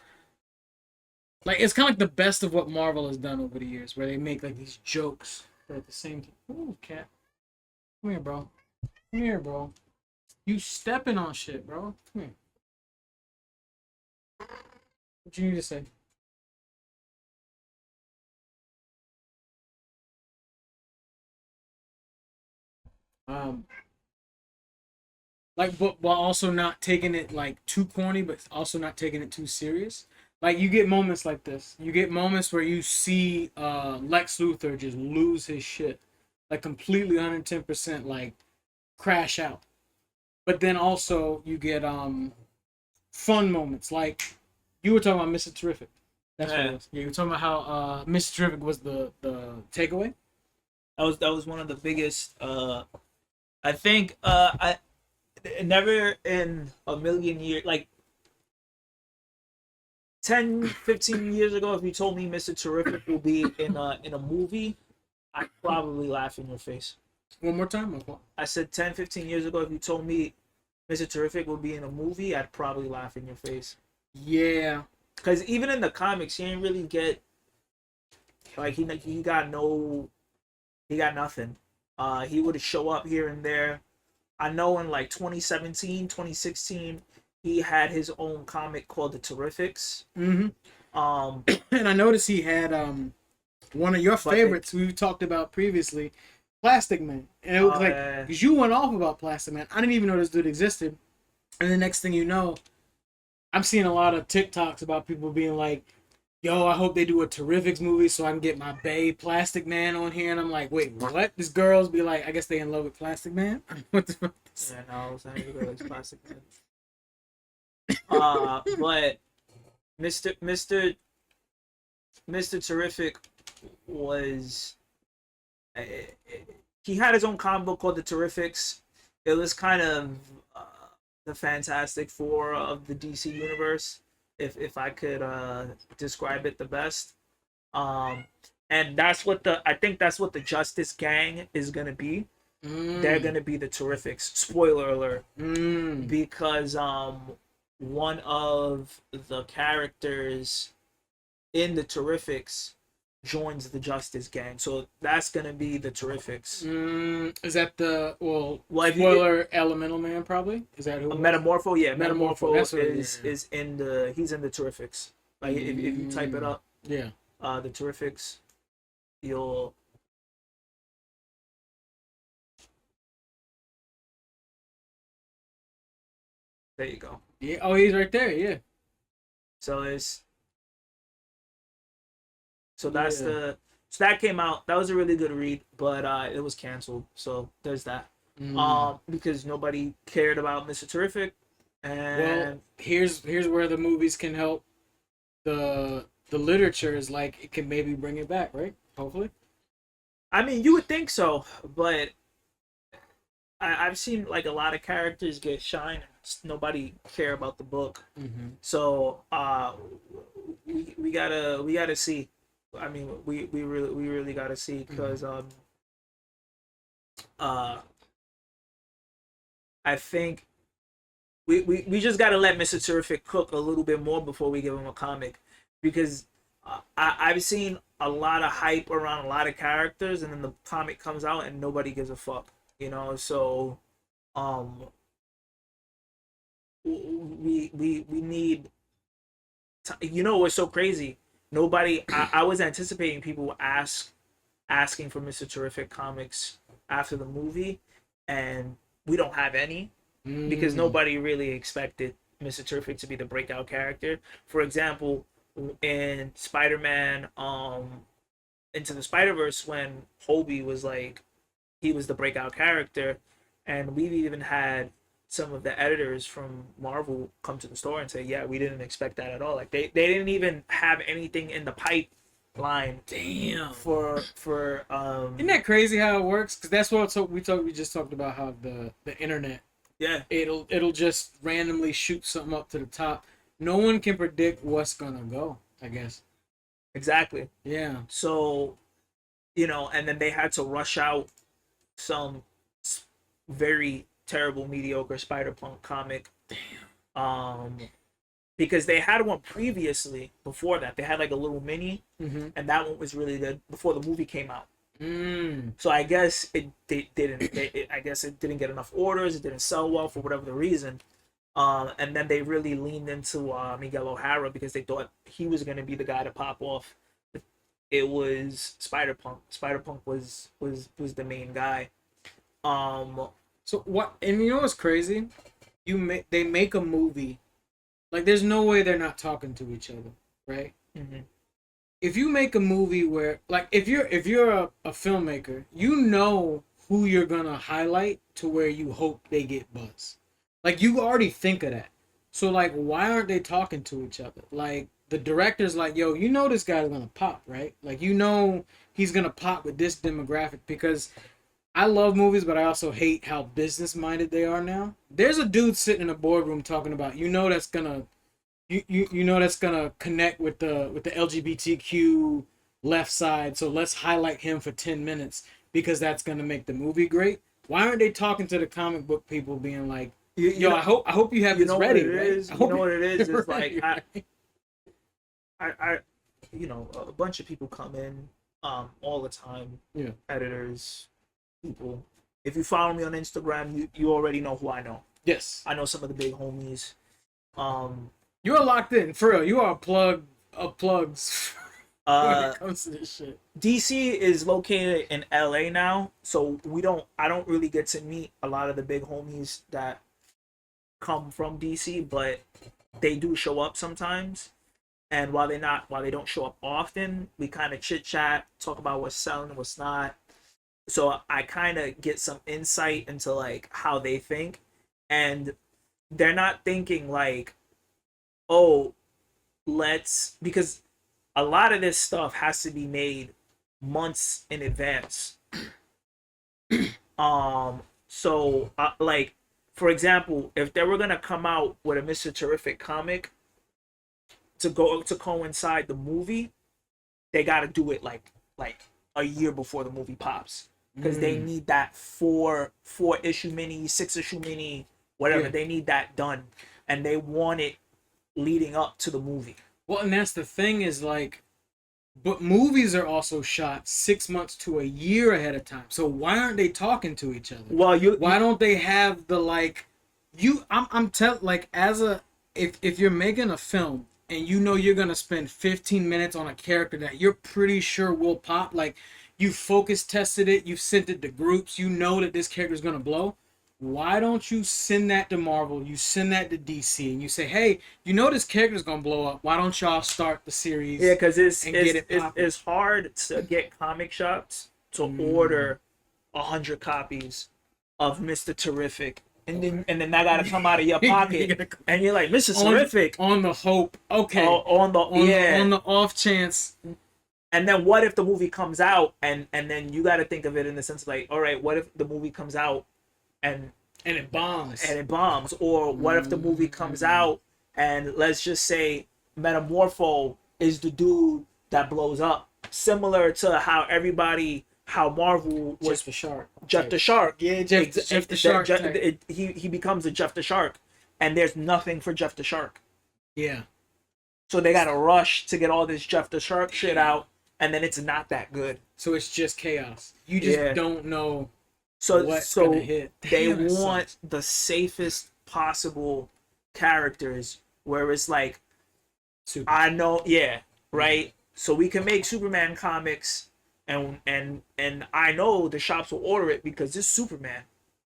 like it's kind of like the best of what Marvel has done over the years, where they make like these jokes, but at the same time, ooh, cat, come here, bro. Come here, bro. You stepping on shit, bro. Come here. What you need to say? Um, like, but while also not taking it like too corny, but also not taking it too serious. Like you get moments like this. You get moments where you see Lex Luthor just lose his shit, like completely 110%, like crash out. But then also you get fun moments, like you were talking about Mr. Terrific. That's what it was. Yeah, you were talking about how Mr. Terrific was the takeaway. That was one of the biggest. I think I never in a million years, like 10, 15 years ago, if you told me Mr. Terrific will be in a movie, I'd probably laugh in your face. One more time, Uncle. I said 10, 15 years ago, if you told me Mr. Terrific will be in a movie, I'd probably laugh in your face. Yeah. Because even in the comics, he didn't really get like he got nothing. He would show up here and there. I know in like 2017, 2016, he had his own comic called The Terrifics. Mm-hmm. Um, And I noticed he had one of your favorites we talked about previously, Plastic Man. And it was like, because you went off about Plastic Man. I didn't even know this dude existed. And the next thing you know, I'm seeing a lot of TikToks about people being like, yo, I hope they do a Terrifics movie so I can get my bae Plastic Man on here. And I'm like, wait, what? These girls be like, I guess they in love with Plastic Man? What the fuck? Yeah, no, I was like Plastic Man. But Mr. Terrific was he had his own comic book called The Terrifics. It was kind of the Fantastic Four of the DC universe, if I could describe it the best. And that's what I think that's what the Justice Gang is gonna be. They're gonna be the Terrifics. Spoiler alert. Because one of the characters in the Terrifics joins the Justice Gang, so that's gonna be the Terrifics. Is that the spoiler Elemental Man? Probably is that who? Metamorpho, yeah, Metamorpho is in the he's in the Terrifics. Like if you type it up, yeah, the Terrifics, you'll. There you go. Yeah. Oh, he's right there. Yeah. So that's so that came out. That was a really good read, but it was canceled. So there's that. Because nobody cared about Mr. Terrific. And well, here's where the movies can help. The literature is like it can maybe bring it back, right? Hopefully. I mean, you would think so, but I've seen like a lot of characters get shine. Nobody care about the book. So we gotta see. I mean, we really gotta see because I think we just gotta let Mr. Terrific cook a little bit more before we give him a comic, because I've seen a lot of hype around a lot of characters, and then the comic comes out and nobody gives a fuck, you know. So we need you know what's so crazy, nobody I was anticipating people asking for Mr. Terrific comics after the movie, and we don't have any because nobody really expected Mr. Terrific to be the breakout character. For example, in Spider-Man Into the Spider-Verse, when Hobie was like, he was the breakout character, and we've even had some of the editors from Marvel come to the store and say, yeah, we didn't expect that at all. Like they didn't even have anything in the pipeline. Damn. For Isn't that crazy how it works? Because that's what we just talked about, how the internet, yeah, it'll just randomly shoot something up to the top. No one can predict what's gonna go, I guess. Exactly. Yeah. So, you know, and then they had to rush out some very terrible, mediocre Spider-Punk comic. Damn. Because they had one previously before that. They had like a little mini, and that one was really good before the movie came out. So I guess I guess it didn't get enough orders. It didn't sell well for whatever the reason. And then they really leaned into Miguel O'Hara because they thought he was going to be the guy to pop off. It was Spider-Punk. Spider-Punk was the main guy. So what? And you know what's crazy? They make a movie. Like, there's no way they're not talking to each other, right? If you make a movie where, like, if you're a filmmaker, you know who you're gonna highlight to where you hope they get buzz. Like, you already think of that. So, like, why aren't they talking to each other? Like, the director's like, yo, you know this guy's gonna pop, right? Like, you know he's gonna pop with this demographic, because I love movies, but I also hate how business minded they are now. There's a dude sitting in a boardroom talking about, that's gonna that's gonna connect with the LGBTQ left side, so let's highlight him for 10 minutes because that's gonna make the movie great. Why aren't they talking to the comic book people, being like, yo, I hope you have this ready, right? You know what it is? It's ready, like I a bunch of people come in all the time. Yeah. Editors, people. If you follow me on Instagram, you already know who I know. Yes. I know some of the big homies. You are locked in, for real. You are a plug of plugs when it comes to this shit. DC is located in LA now, so I don't really get to meet a lot of the big homies that come from DC, but they do show up sometimes. And while they don't show up often, we kind of chit chat, talk about what's selling, what's not. So I kind of get some insight into like how they think, and they're not thinking like, oh, because a lot of this stuff has to be made months in advance. So like, for example, if they were gonna come out with a Mr. Terrific comic to coincide the movie, they got to do it like a year before the movie pops, because they need that four issue mini, 6-issue mini, whatever. Yeah. They need that done, and they want it leading up to the movie. Well, and that's the thing, is like, but movies are also shot 6 months to a year ahead of time. So why aren't they talking to each other? Well, why don't they have the like, if you're making a film and you know you're gonna spend 15 minutes on a character that you're pretty sure will pop, like you focus tested it, you've sent it to groups, you know that this character is gonna blow. Why don't you send that to Marvel? You send that to DC, and you say, "Hey, you know this character's gonna blow up. Why don't y'all start the series?" Yeah, because it's hard to get comic shops to order 100 copies of Mr. Terrific, and then that gotta come out of your pocket, and you're like, "Mr. Terrific," on the hope, okay, on the off chance. And then what if the movie comes out, and then you got to think of it in the sense of like, all right, what if the movie comes out and it bombs, or what if the movie comes out and let's just say Metamorpho is the dude that blows up, similar to how Marvel was Jeff the Shark. Yeah, Jeff the Shark. He becomes a Jeff the Shark, and there's nothing for Jeff the Shark. Yeah. So they gotta rush to get all this Jeff the Shark shit out, and then it's not that good. So it's just chaos. You just don't know. So they want the safest possible characters, where it's like, I know, right. So we can make Superman comics, and I know the shops will order it because it's Superman.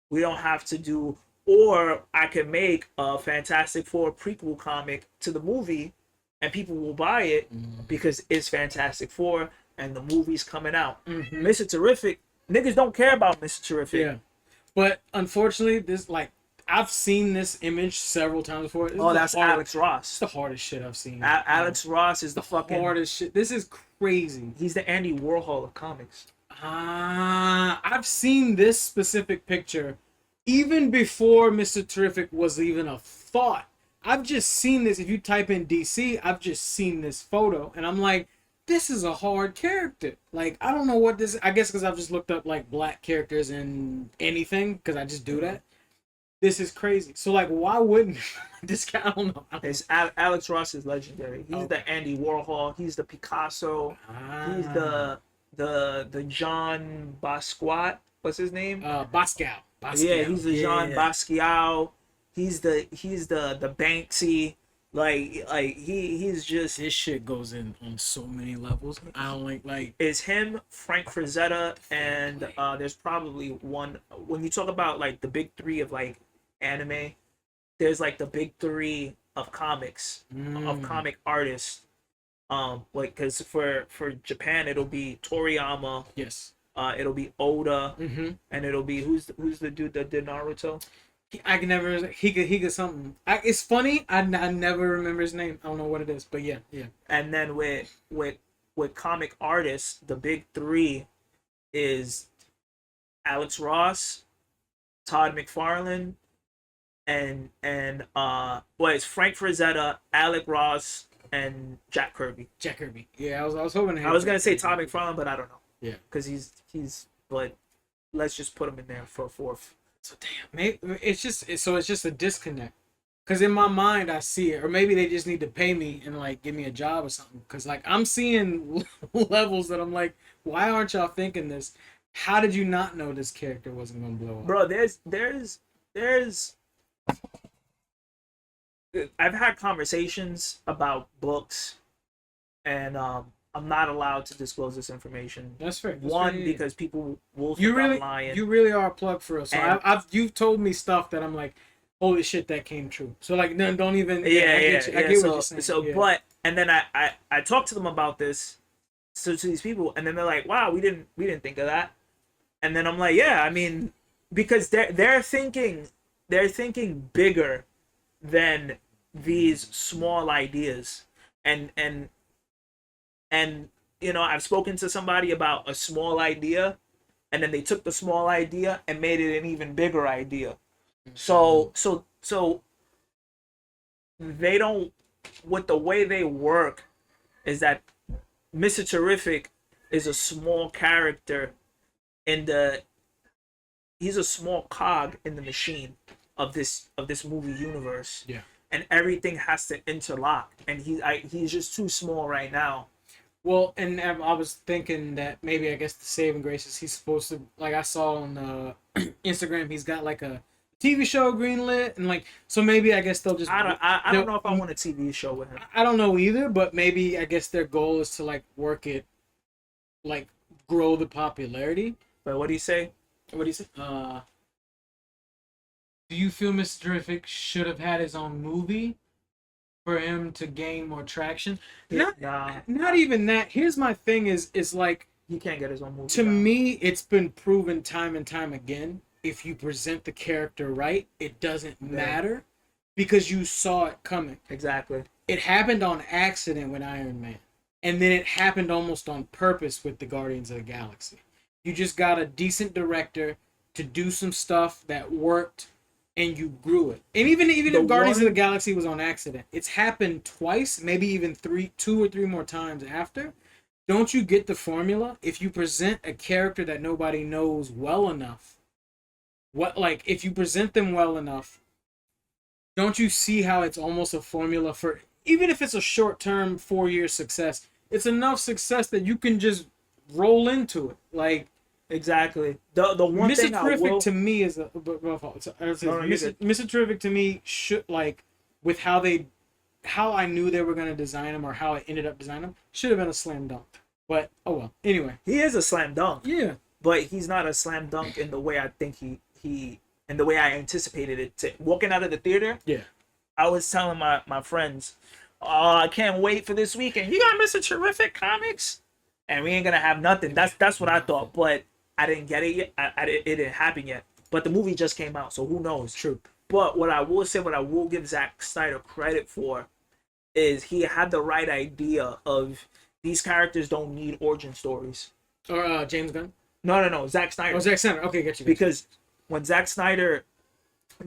We don't have to do, or I can make a Fantastic Four prequel comic to the movie, and people will buy it because it's Fantastic Four and the movie's coming out. Mr. Terrific. Niggas don't care about Mr. Terrific. Yeah. But unfortunately, this, like, I've seen this image several times before. That's Alex Ross. It's the hardest shit I've seen. Alex Ross is the fucking hardest shit. This is crazy. He's the Andy Warhol of comics. I've seen this specific picture even before Mr. Terrific was even a thought. I've just seen this. If you type in DC, I've just seen this photo, and I'm like, this is a hard character. Like, I don't know what this. I guess because I've just looked up like black characters in anything, because I just do that. This is crazy. So like, why wouldn't this guy? I don't know. Alex Ross is legendary. He's the Andy Warhol. He's the Picasso. He's the Jean Basquiat. What's his name? Basquiat. Yeah, he's the Jean Basquiat. He's the Banksy. Like he's just, this shit goes in on so many levels. I don't like it's him, Frank Frazetta, and there's probably one, when you talk about like the big three of like anime, there's like the big three of comics, of comic artists. Like, because for Japan it'll be Toriyama. Yes. It'll be Oda, and it'll be who's the dude that did Naruto? I can never. He could something. It's funny. I never remember his name. I don't know what it is, but yeah, yeah. And then with comic artists, the big three is Alex Ross, Todd McFarlane, and it's Frank Frazetta, Alec Ross, and Jack Kirby. Jack Kirby. Yeah, I was hoping. I was gonna say Todd McFarlane, but I don't know. Yeah, because he's. But let's just put him in there for a fourth. So damn, maybe it's just a disconnect. Cause in my mind I see it, or maybe they just need to pay me and like give me a job or something. Cause like I'm seeing levels that I'm like, why aren't y'all thinking this? How did you not know this character wasn't gonna blow up? Bro, there's I've had conversations about books, and I'm not allowed to disclose this information. That's fair. One, because people will think I'm lying. You really are a plug for us. So And- you've told me stuff that I'm like, holy shit, that came true. So like, no, don't even. Yeah, I get what so, you're saying. So, yeah. but and then I talked to them about this, so to these people, and then they're like, "Wow, we didn't think of that." And then I'm like, "Yeah, I mean, because they're thinking bigger than these small ideas, and I've spoken to somebody about a small idea, and then they took the small idea and made it an even bigger idea. So they don't, with the way they work, is that Mr. Terrific is a small character he's a small cog in the machine of this movie universe. Yeah. And everything has to interlock, and he's just too small right now. Well, and I was thinking that maybe I guess the saving grace is he's supposed to, like I saw on Instagram, he's got like a TV show greenlit, and like, so maybe I guess they'll just. I don't know if I want a TV show with him. I don't know either, but maybe I guess their goal is to like work it, like grow the popularity. But what do you say? What do you say? Do you feel Mr. Terrific should have had his own movie for him to gain more traction? Not even that. Here's my thing: is like he can't get his own movie. To me, it's been proven time and time again. If you present the character right, it doesn't matter because you saw it coming. Exactly. It happened on accident with Iron Man, and then it happened almost on purpose with the Guardians of the Galaxy. You just got a decent director to do some stuff that worked, and you grew it. And even if Guardians of the Galaxy was on accident, it's happened twice, maybe even two or three more times after. Don't you get the formula? If you present a character that nobody knows well enough, if you present them well enough, don't you see how it's almost a formula for, even if it's a short-term 4-year success, it's enough success that you can just roll into it. Like, exactly. The one Mr. thing Terrific to me is Mr. Terrific to me should, like, with how I knew they were gonna design him, or how I ended up designing him, should have been a slam dunk. But oh well. Anyway, he is a slam dunk. Yeah. But he's not a slam dunk in the way I think he and the way I anticipated it to. Walking out of the theater, yeah, I was telling my friends, "Oh, I can't wait for this weekend. You got Mr. Terrific comics, and we ain't gonna have nothing." That's what I thought, but I didn't get it yet. It didn't happen yet. But the movie just came out, so who knows? True. But what I will give Zack Snyder credit for, is he had the right idea of these characters don't need origin stories. Or James Gunn? No, Zack Snyder. Oh, Zack Snyder. Okay, get you. Because when Zack Snyder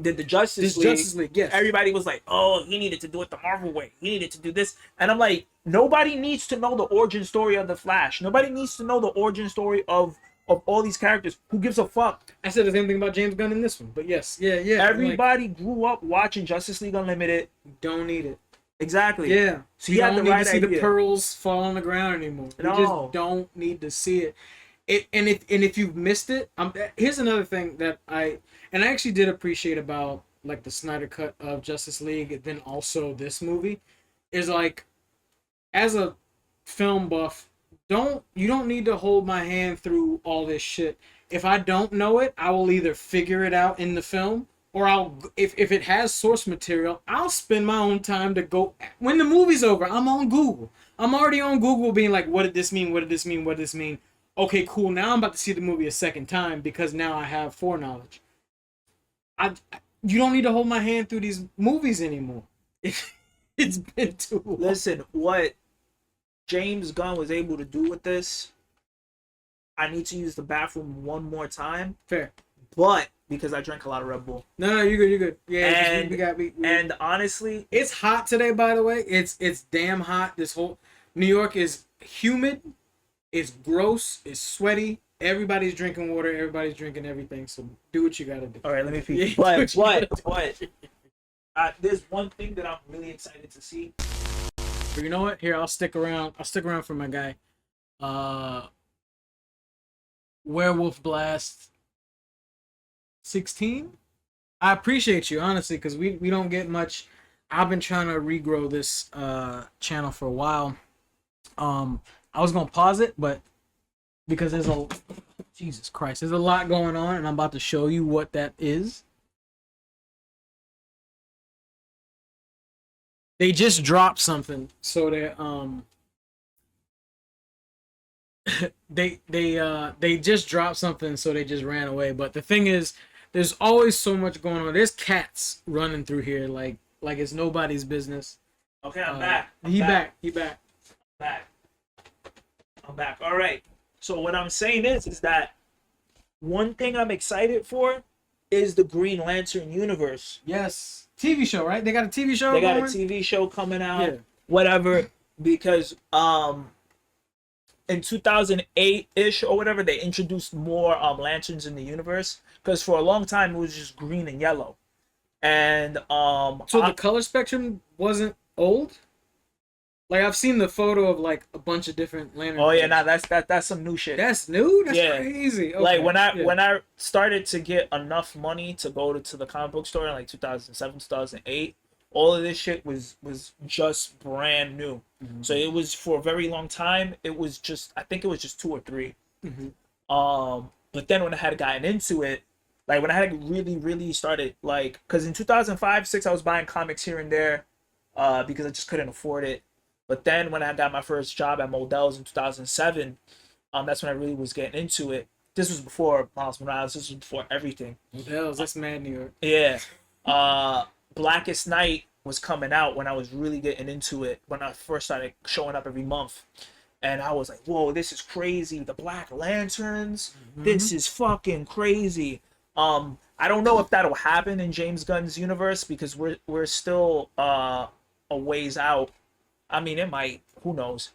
did the Justice League, yes, everybody was like, "Oh, he needed to do it the Marvel way. He needed to do this." And I'm like, nobody needs to know the origin story of the Flash. Nobody needs to know the origin story of all these characters. Who gives a fuck? I said the same thing about James Gunn in this one, but yes, yeah. Everybody grew up watching Justice League Unlimited. Don't need it. Exactly. Yeah. So you don't need to see the pearls fall on the ground anymore. You just don't need to see it. If you've missed it, here's another thing that I actually did appreciate about like the Snyder cut of Justice League, and then also this movie, is like, as a film buff, you don't need to hold my hand through all this shit. If I don't know it, I will either figure it out in the film, or if it has source material, I'll spend my own time to go. When the movie's over, I'm on Google. I'm already on Google being like, what did this mean? What did this mean? What did this mean? Okay, cool. Now I'm about to see the movie a second time because now I have foreknowledge. you don't need to hold my hand through these movies anymore. It's been too long. Listen, what James Gunn was able to do with this, I need to use the bathroom one more time. Fair. But because I drank a lot of Red Bull. No, you're good. You're good. Yeah, And, and honestly, it's hot today. By the way, it's damn hot. This whole New York is humid. It's gross. It's sweaty. Everybody's drinking water. Everybody's drinking everything. So do what you gotta do. all right, let me pee. Yeah, But there's one thing that I'm really excited to see. But you know what? Here, I'll stick around. I'll stick around for my guy. Werewolf Blast 16. I appreciate you, honestly, because we don't get much. I've been trying to regrow this channel for a while. I was gonna pause it, but because there's a Jesus Christ, there's a lot going on, and I'm about to show you what that is. They just dropped something, so they just dropped something, so they just ran away. But the thing is, there's always so much going on. There's cats running through here like it's nobody's business. Okay, I'm back. He back. I'm back. All right. So what I'm saying is that one thing I'm excited for is the Green Lantern universe. Yes, TV show, right? They got a TV show. They got a TV show coming out. Yeah. Whatever, because in 2008-ish or whatever, they introduced more lanterns in the universe, because for a long time it was just green and yellow. And so the color spectrum wasn't old. Like, I've seen the photo of like a bunch of different lanterns. Oh yeah, nah, that's some new shit. That's new. That's crazy. Okay. Like when I started to get enough money to go to the comic book store in like 2007, 2008, all of this shit was just brand new. Mm-hmm. So it was, for a very long time, it was just, I think it was just 2 or 3. Mm-hmm. But then when I had gotten into it, like when I had really started, like, because in 2005, 6, I was buying comics here and there, because I just couldn't afford it. But then when I got my first job at Modell's in 2007, that's when I really was getting into it. This was before Miles Morales. This was before everything. Modell's, that's mad New York. Yeah. Blackest Night was coming out when I was really getting into it, when I first started showing up every month. And I was like, whoa, this is crazy. The Black Lanterns. Mm-hmm. This is fucking crazy. I don't know if that'll happen in James Gunn's universe, because we're still a ways out. I mean, it might. Who knows?